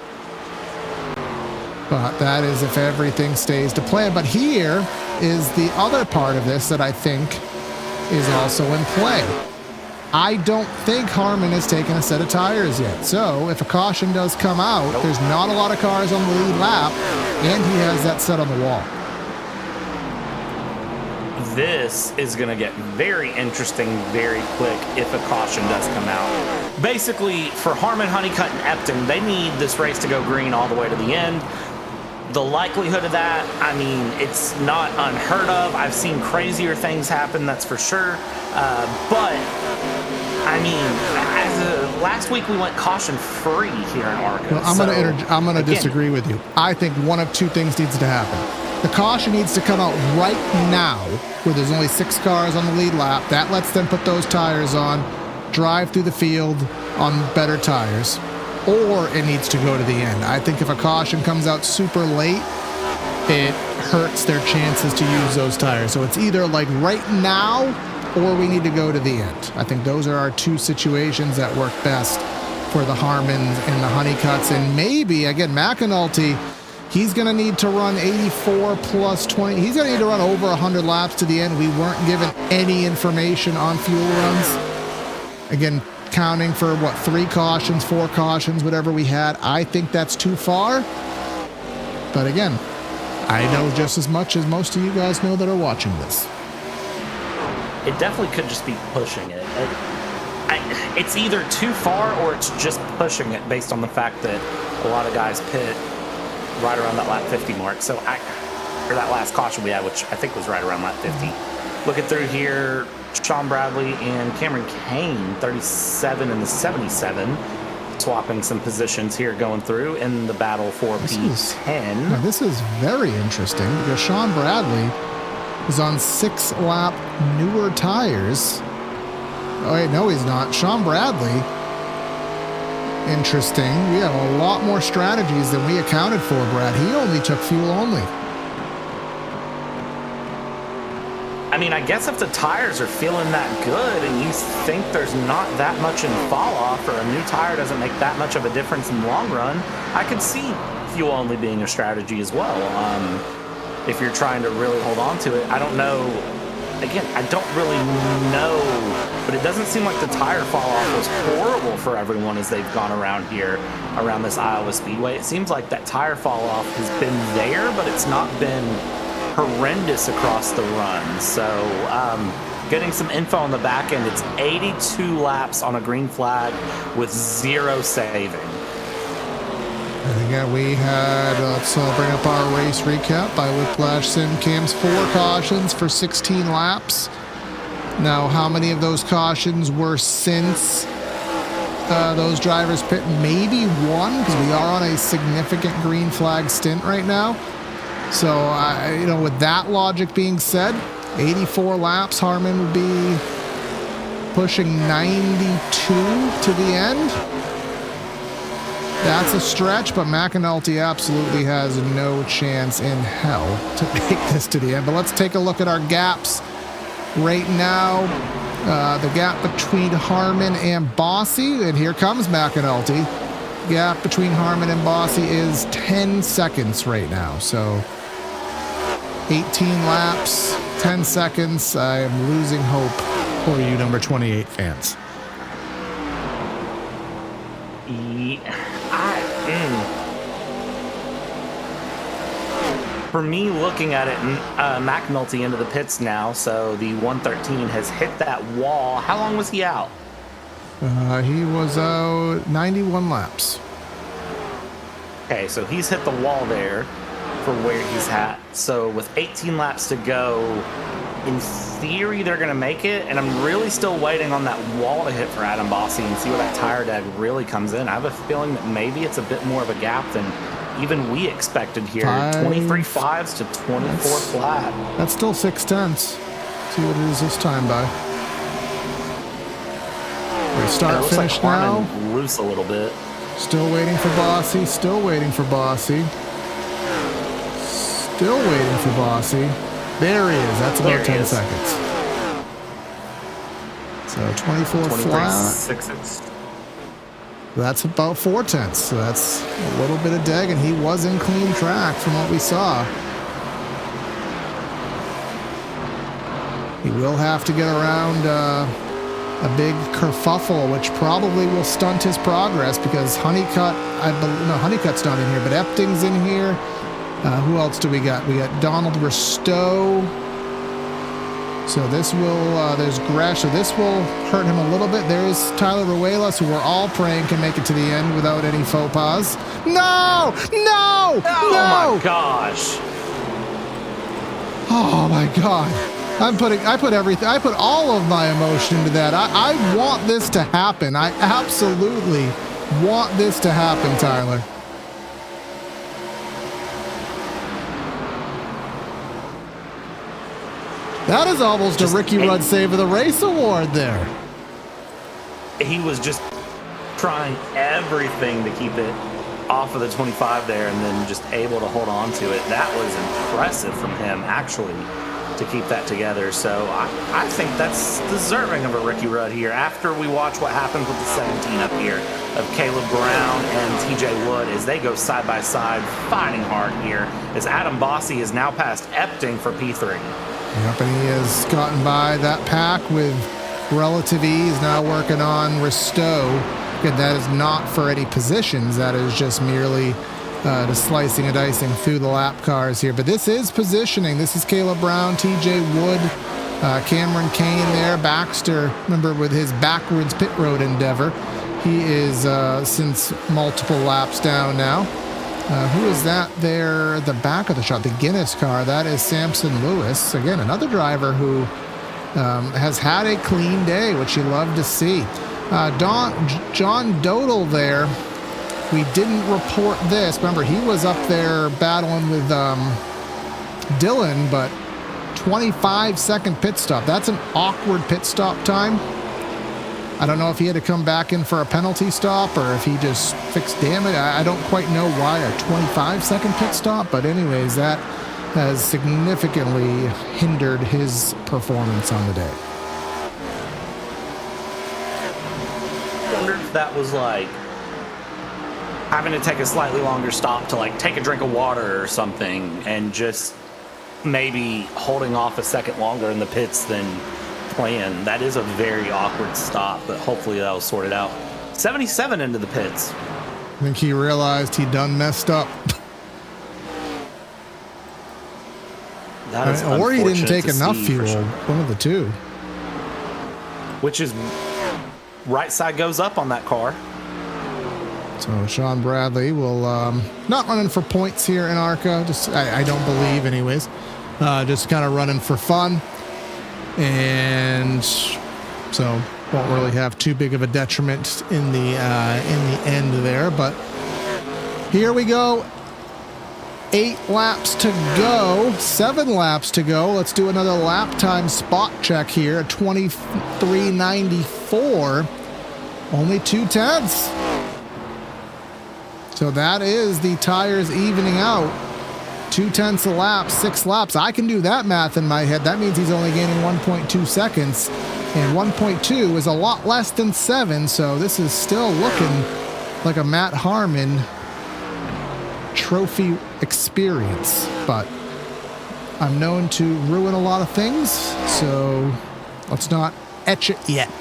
But that is if everything stays to plan. But here is the other part of this that I think is also in play. I don't think Harmon has taken a set of tires yet. So if a caution does come out, there's not a lot of cars on the lead lap, and he has that set on the wall. This is going to get very interesting very quick if a caution does come out. Basically, for Harmon, Honeycutt, and Epton, they need this race to go green all the way to the end. The likelihood of that, I mean, it's not unheard of. I've seen crazier things happen, that's for sure. But, I mean, last week we went caution-free here in ARCA. Well, I'm going to disagree with you. I think one of two things needs to happen. The caution needs to come out right now, where there's only 6 cars on the lead lap. That lets them put those tires on, drive through the field on better tires. Or it needs to go to the end. I think if a caution comes out super late, it hurts their chances to use those tires. So it's either like right now, or we need to go to the end. I think those are our two situations that work best for the Harmons and the Honeycutts. And maybe, again, McAnulty, he's going to need to run 84 plus 20. He's going to need to run over 100 laps to the end. We weren't given any information on fuel runs. Again, counting for, what, 3 cautions, 4 cautions, whatever we had. I think that's too far. But again, I know just as much as most of you guys know that are watching this. It definitely could just be pushing it. It's either too far or it's just pushing it based on the fact that a lot of guys pit right around that lap 50 mark. So or that last caution we had, which I think was right around lap 50. Looking through here, Sean Bradley and Cameron Kane, 37 and the 77, swapping some positions here going through in the battle for P10. Now this is very interesting because Sean Bradley is on 6-lap newer tires. Oh, wait, no, he's not. Sean Bradley, interesting. We have a lot more strategies than we accounted for, Brad. He only took fuel only. I mean, I guess if the tires are feeling that good and you think there's not that much in fall off or a new tire doesn't make that much of a difference in the long run, I could see fuel only being a strategy as well. If you're trying to really hold on to it, I don't know. Again, I don't really know, but it doesn't seem like the tire fall off was horrible for everyone as they've gone around here, around this Iowa Speedway. It seems like that tire fall off has been there, but it's not been horrendous across the run. So getting some info on the back end, it's 82 laps on a green flag with 0 saving. And again, we had, let's bring up our race recap by Whiplash SimCam's 4 cautions for 16 laps. Now, how many of those cautions were since those drivers pit? Maybe 1, because we are on a significant green flag stint right now. So, you know, with that logic being said, 84 laps, Harmon would be pushing 92 to the end. That's a stretch, but McAnulty absolutely has no chance in hell to make this to the end. But let's take a look at our gaps right now. The gap between Harmon and Bossy, and here comes McAnulty. Gap between Harmon and Bossy is 10 seconds right now. So 18 laps, 10 seconds. I am losing hope for you, number 28 fans. For me, looking at it, McAnulty into the pits now, so the 113 has hit that wall. How long was he out? He was out 91 laps. Okay, so he's hit the wall there for where he's at. So with 18 laps to go, in theory, they're going to make it, and I'm really still waiting on that wall to hit for Adam Bossy and see where that tire drag really comes in. I have a feeling that maybe it's a bit more of a gap than even we expected here. 23 fives to 24 flat. That's still 6/10. See what it is this time by. We start finish like now. Loose a little bit. Still waiting for Bossy. Still waiting for Bossy. Still waiting for Bossy. There he is. That's about 10 seconds. So 24 flat. 6/6. That's about 4/10. So that's a little bit of deg, and he was in clean track from what we saw. He will have to get around a big kerfuffle, which probably will stunt his progress because Honeycutt, Honeycutt's not in here, but Epting's in here. Who else do we got? We got Donald Ristow. So this will, there's Gresh, so this will hurt him a little bit. There's Tyler Ruelas, who we're all praying can make it to the end without any faux pas. No! No! Oh no! my gosh. Oh my God. I put all of my emotion into that. I want this to happen. I absolutely want this to happen, Tyler. That is almost a Ricky Rudd Save of the Race award there. He was just trying everything to keep it off of the 25 there and then just able to hold on to it. That was impressive from him, actually, to keep that together. So I think that's deserving of a Ricky Rudd here after we watch what happens with the 17 up here of Caleb Brown and TJ Wood as they go side by side, fighting hard here as Adam Bossy is now past Epting for P3. Yep, and he has gotten by that pack with relative ease, now working on Risto. Again, that is not for any positions. That is just merely just slicing and dicing through the lap cars here. But this is positioning. This is Caleb Brown, TJ Wood, Cameron Kane there. Baxter, remember, with his backwards pit road endeavor. He is since multiple laps down now. Who is that there at the back of the shot? The Guinness car. That is Samson Lewis. Again, another driver who has had a clean day, which you love to see. John Dodal there. We didn't report this. Remember, he was up there battling with Dylan, but 25-second pit stop. That's an awkward pit stop time. I don't know if he had to come back in for a penalty stop or if he just fixed damage. I don't quite know why a 25-second pit stop, but anyways, that has significantly hindered his performance on the day. I wonder if that was like having to take a slightly longer stop to like take a drink of water or something and just maybe holding off a second longer in the pits than planned. That is a very awkward stop, but hopefully that'll sort it out. 77 into the pits. I think he realized he done messed up. That is or he didn't take unfortunate to enough see, fuel. for sure. One of the two. Which is right side goes up on that car. So Sean Bradley will not running for points here in ARCA. Just I don't believe, anyways. Just kind of running for fun, and so won't really have too big of a detriment in the end there. But here we go. 8 laps to go. 7 laps to go. Let's do another lap time spot check here at 23:94. Only 2/10. So that is the tires evening out. 2/10 a lap, 6 laps. I can do that math in my head. That means he's only gaining 1.2 seconds. And 1.2 is a lot less than 7. So this is still looking like a Matt Harmon trophy experience. But I'm known to ruin a lot of things. So let's not etch it yet.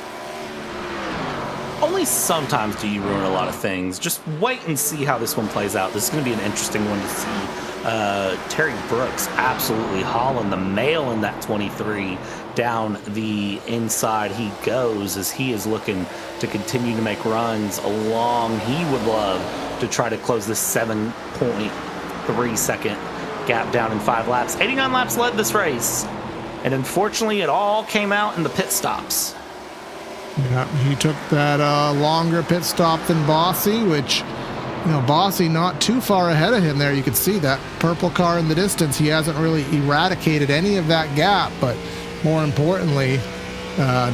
Only sometimes do you ruin a lot of things. Just wait and see how this one plays out. This is going to be an interesting one to see. Terry Brooks absolutely hauling the mail in that 23 down the inside. He goes as he is looking to continue to make runs along. He would love to try to close this 7.3 second gap down in 5 laps. 89 laps led this race. And unfortunately, it all came out in the pit stops. Yeah, he took that longer pit stop than Bossy, which, you know, Bossy not too far ahead of him there. You could see that purple car in the distance. He hasn't really eradicated any of that gap, but more importantly,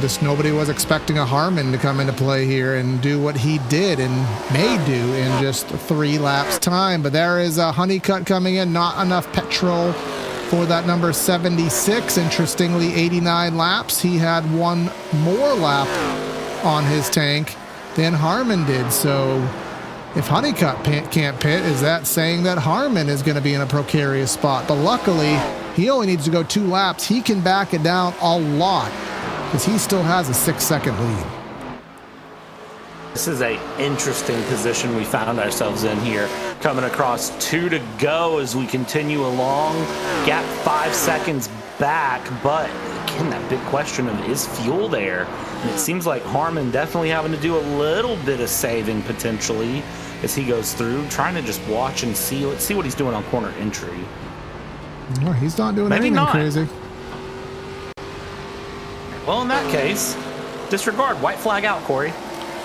just nobody was expecting a Harmon to come into play here and do what he did and may do in just 3 laps time. But there is a Honeycutt coming in, not enough petrol for that number 76. Interestingly, 89 laps. He had 1 more lap on his tank than Harmon did. So if Honeycutt can't pit, is that saying that Harmon is going to be in a precarious spot? But luckily, he only needs to go 2 laps. He can back it down a lot because he still has a 6-second lead. This is a interesting position we found ourselves in here. Coming across 2 to go as we continue along. Gap 5 seconds back, but again, that big question of is fuel there? And it seems like Harmon definitely having to do a little bit of saving potentially as he goes through, trying to just watch and see. Let's see what he's doing on corner entry. Well, he's not doing Maybe anything not. crazy. Well, in that case, disregard. White flag out, Corey.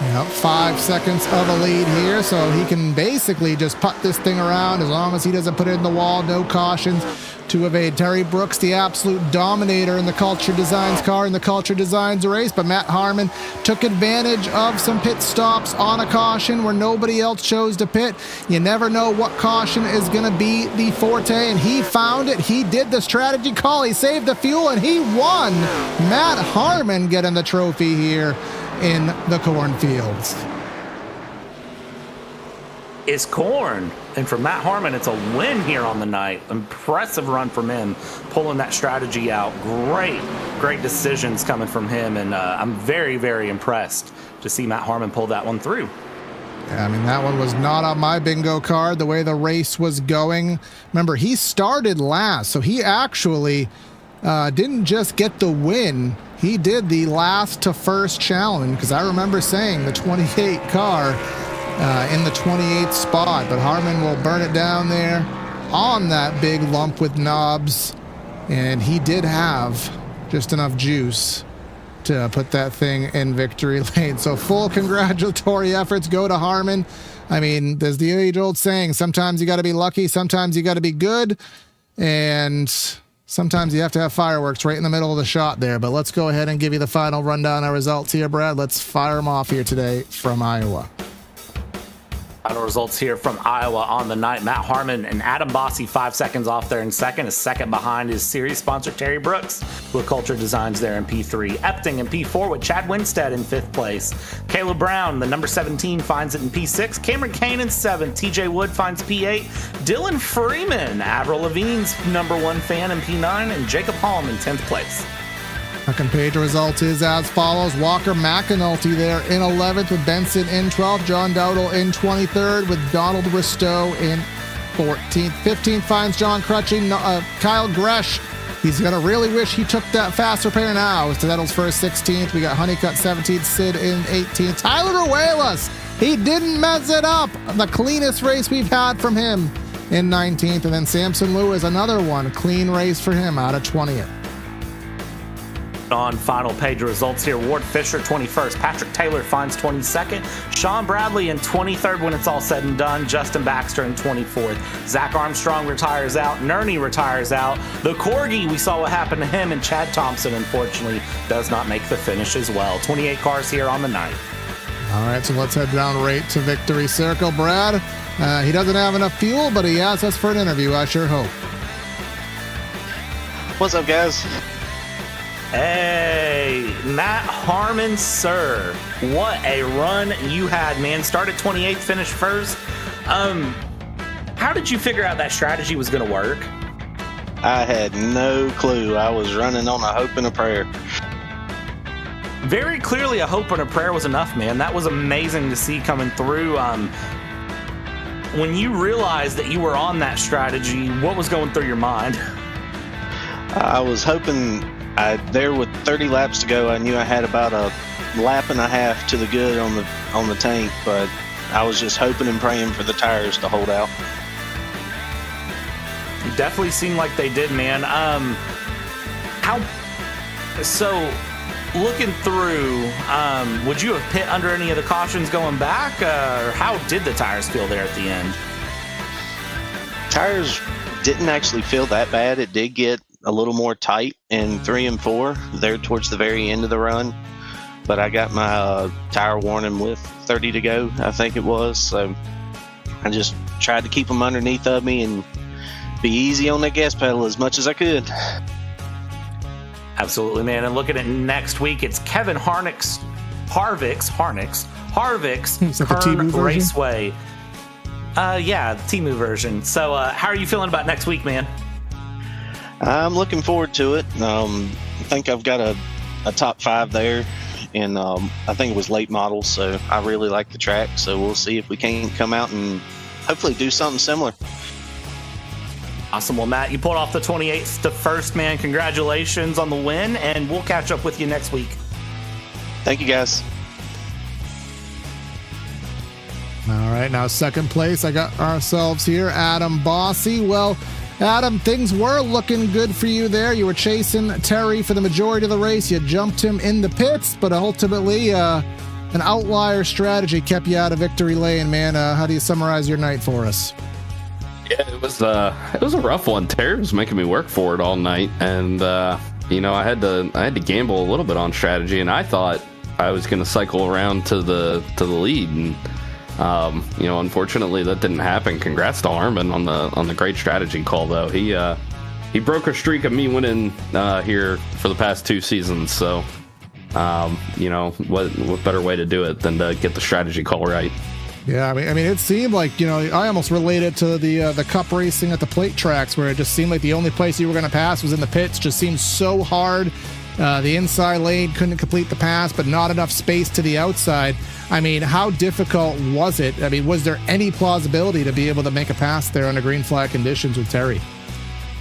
Yep, 5 seconds of a lead here, so he can basically just putt this thing around as long as he doesn't put it in the wall. No cautions to evade. Terry Brooks, the absolute dominator in the Culture Designs car in the Culture Designs race, but Matt Harmon took advantage of some pit stops on a caution where nobody else chose to pit. You never know what caution is going to be the forte, and he found it. He did the strategy call. He saved the fuel, and he won. Matt Harmon getting the trophy here in the cornfields. Is corn. And for Matt Harmon, it's a win here on the night. Impressive run from him, pulling that strategy out. Great decisions coming from him. And I'm very, very impressed to see Matt Harmon pull that one through. Yeah, I mean, that one was not on my bingo card, the way the race was going. Remember, he started last, so he actually didn't just get the win. He did the last to first challenge, because I remember saying the 28 car in the 28th spot, but Harmon will burn it down there on that big lump with knobs, and he did have just enough juice to put that thing in victory lane. So full congratulatory efforts go to Harmon. I mean, there's the age-old saying, sometimes you got to be lucky, sometimes you got to be good, and sometimes you have to have fireworks right in the middle of the shot there. But let's go ahead and give you the final rundown of results here, Brad. Let's fire them off here today from Iowa. Final results here from Iowa on the night. Matt Harmon and Adam Bossy 5 seconds off there in second. A second behind his series sponsor Terry Brooks with Culture Designs there in P3. Epting in P4 with Chad Winstead in 5th place. Caleb Brown, the number 17, finds it in P6. Cameron Kane in 7th. TJ Wood finds P8. Dylan Freeman, Avril Lavigne's number 1 fan in P9. And Jacob Holm in 10th place. Second page results is as follows. Walker McAnulty there in 11th with Benson in 12th. John Dowdle in 23rd with Donald Ristow in 14th. 15th finds John Crutching. Kyle Gresh, he's going to really wish he took that fast repair now. Settles for a 16th. We got Honeycutt 17th. Sid in 18th. Tyler Ruelas, he didn't mess it up. The cleanest race we've had from him in 19th. And then Samson Lewis, another one. Clean race for him out of 20th. On final page results here, Ward Fisher 21st, Patrick Taylor finds 22nd, Sean Bradley in 23rd when it's all said and done, Justin Baxter in 24th, Zach Armstrong retires out, Nerney retires out, the Corgi, we saw what happened to him, and Chad Thompson unfortunately does not make the finish as well. 28 cars here on the night. All right, so let's head down right to Victory Circle. Brad, he doesn't have enough fuel, but he asked us for an interview, I sure hope. What's up, guys? Hey, Matt Harmon, sir. What a run you had, man. Started 28th, finished first. How did you figure out that strategy was going to work? I had no clue. I was running on a hope and a prayer. Very clearly a hope and a prayer was enough, man. That was amazing to see coming through. When you realized that you were on that strategy, what was going through your mind? I was hoping... there with 30 laps to go, I knew I had about a lap and a half to the good on the tank, but I was just hoping and praying for the tires to hold out. You definitely seemed like they did, man. Looking through, would you have pit under any of the cautions going back, or how did the tires feel there at the end? Tires didn't actually feel that bad. It did get a little more tight in 3 and 4 there towards the very end of the run, but I got my tire warning with 30 to go, I think it was, so I just tried to keep them underneath of me and be easy on that gas pedal as much as I could. Absolutely, man. And looking at next week, it's Kevin Harvick's Kern Raceway. Yeah, the Temu version. So how are you feeling about next week, man? I'm looking forward to it. I think I've got a top 5 there, and I think it was late model, so I really like the track. So we'll see if we can come out and hopefully do something similar. Awesome. Well, Matt, you pulled off the 28th to first, man. Congratulations on the win, and we'll catch up with you next week. Thank you, guys. All right, now second place, I got ourselves here, Adam Bossy. Well, Adam, things were looking good for you there. You were chasing Terry for the majority of the race. You jumped him in the pits, but ultimately an outlier strategy kept you out of victory lane, man. How do you summarize your night for us? Yeah, it was a rough one. Terry was making me work for it all night, and I had to gamble a little bit on strategy, and I thought I was going to cycle around to the lead, and unfortunately that didn't happen. Congrats to Harmon on the great strategy call, though. He broke a streak of me winning here for the past 2 seasons. So, what better way to do it than to get the strategy call right? Yeah, I mean, it seemed like, I almost related to the cup racing at the plate tracks, where it just seemed like the only place you were going to pass was in the pits. Just seemed so hard. The inside lane couldn't complete the pass, but not enough space to the outside. I mean, how difficult was it? I mean, was there any plausibility to be able to make a pass there under green flag conditions with Terry?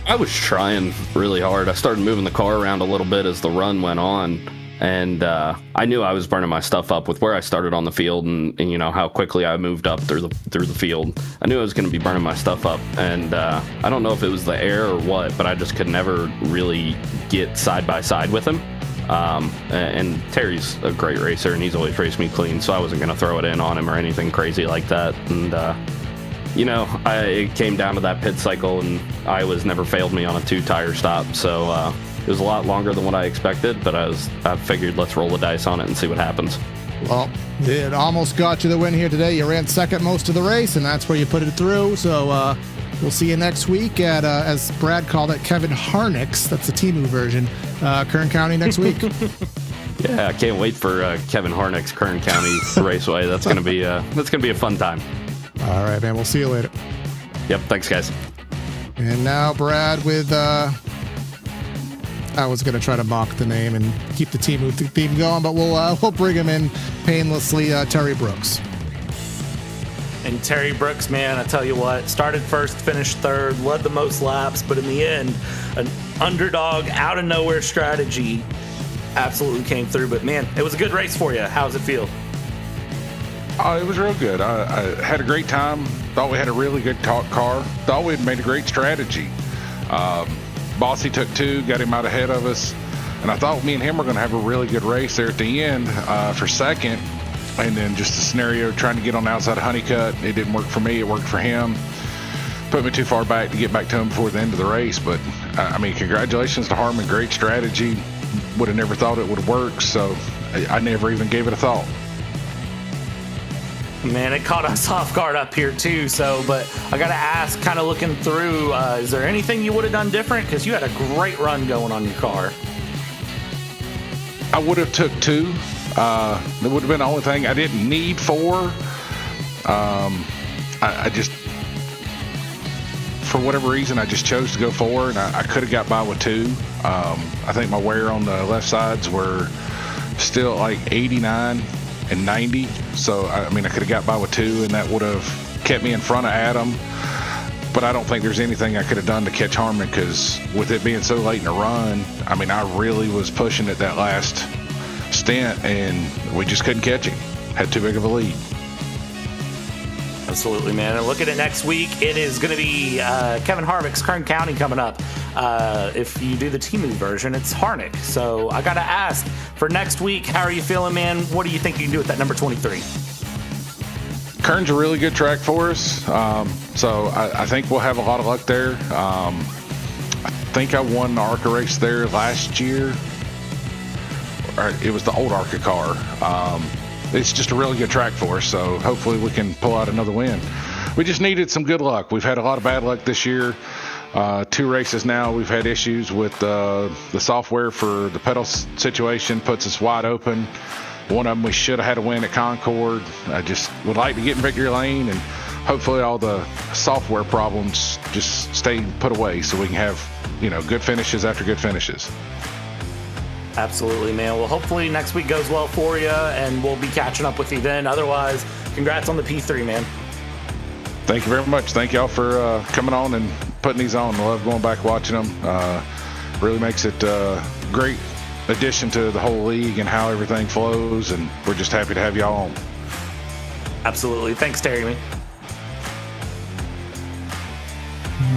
I was trying really hard. I started moving the car around a little bit as the run went on, and I knew I was burning my stuff up with where I started on the field, and how quickly I moved up through the field. I knew I was going to be burning my stuff up, and I don't know if it was the air or what, but I just could never really get side by side with him. And Terry's a great racer, and he's always raced me clean, so I wasn't going to throw it in on him or anything crazy like that. And it came down to that pit cycle, and Iowa's never failed me on a 2-tire stop, so it was a lot longer than what I expected, but I figured let's roll the dice on it and see what happens. Well, it almost got you the win here today. You ran second most of the race, and that's where you put it through. So we'll see you next week at, as Brad called it, Kevin Harnick's. That's the Temu version. Kern County next week. Yeah, I can't wait for Kevin Harnick's Kern County Raceway. That's gonna be a fun time. All right, man. We'll see you later. Yep. Thanks, guys. And now Brad with. I was going to try to mock the name and keep the team theme going, but we'll bring him in painlessly. Terry Brooks. And Terry Brooks, man, I tell you what, started first, finished third, led the most laps, but in the end, an underdog, out of nowhere strategy absolutely came through. But man, it was a good race for you. How does it feel? Oh, it was real good. I had a great time. Thought we had a really good car. Thought we had made a great strategy. Bossy took 2, got him out ahead of us, and I thought me and him were going to have a really good race there at the end for second. And then just a scenario trying to get on the outside of Honeycutt. It didn't work for me. It worked for him. Put me too far back to get back to him before the end of the race. But I mean, congratulations to Harmon. Great strategy. Would have never thought it would have worked. So I never even gave it a thought. Man, it caught us off guard up here too. But I got to ask, kind of looking through, is there anything you would have done different? Because you had a great run going on your car. I would have took 2. That would have been the only thing. I didn't need 4. I just, for whatever reason, I just chose to go 4, and I could have got by with 2. I think my wear on the left sides were still like 89 and 90. So, I mean, I could have got by with 2, and that would have kept me in front of Adam. But I don't think there's anything I could have done to catch Harmon, because with it being so late in the run, I mean, I really was pushing it that last stint, and we just couldn't catch him. Had too big of a lead. Absolutely, man. And look at it next week. It is going to be Kevin Harvick's Kern County coming up. If you do the Temu version, it's Harnick. So I got to ask, for next week, how are you feeling, man? What do you think you can do with that number 23? Kern's a really good track for us. So I think we'll have a lot of luck there. I think I won the ARCA race there last year. It was the old ARCA car. It's just a really good track for us, so hopefully we can pull out another win. We just needed some good luck. We've had a lot of bad luck this year. 2 races now, we've had issues with the software for the pedal situation, puts us wide open. One of them we should have had a win at Concord. I just would like to get in victory lane, and hopefully all the software problems just stay put away so we can have, good finishes after good finishes. Absolutely, man. Well, hopefully next week goes well for you, and we'll be catching up with you then. Otherwise, congrats on the P3, man. Thank you very much. Thank y'all for coming on and putting these on. I love going back watching them. Really makes it a great addition to the whole league and how everything flows, and we're just happy to have y'all on. Absolutely. Thanks, Terry, man.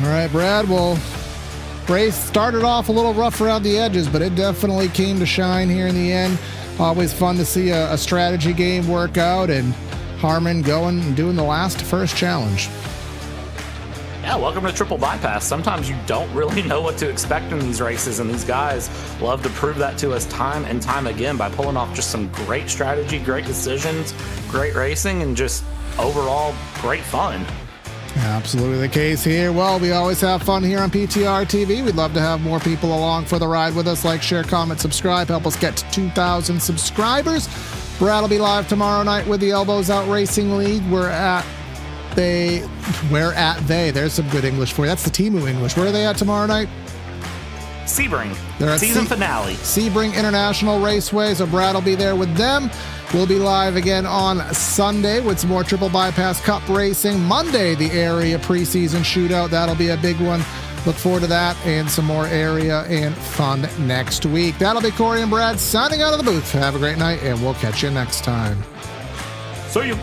All right, Brad. Well, race started off a little rough around the edges, but it definitely came to shine here in the end. Always fun to see a strategy game work out, and Harmon going and doing the first challenge. Yeah, welcome to Triple Bypass. Sometimes you don't really know what to expect in these races, and these guys love to prove that to us time and time again by pulling off just some great strategy, great decisions, great racing, and just overall great fun. Absolutely the case here. Well, we always have fun here on PTR TV. We'd love to have more people along for the ride with us. Like, share, comment, subscribe. Help us get to 2,000 subscribers. Brad will be live tomorrow night with the Elbows Out Racing League. We're at they. There's some good English for you. That's the Temu English. Where are they at tomorrow night? Sebring. They're at Season finale. Sebring International Raceway. So Brad will be there with them. We'll be live again on Sunday with some more Triple Bypass Cup racing. Monday, the area preseason shootout. That'll be a big one. Look forward to that and some more area and fun next week. That'll be Corey and Brad signing out of the booth. Have a great night, and we'll catch you next time. See you.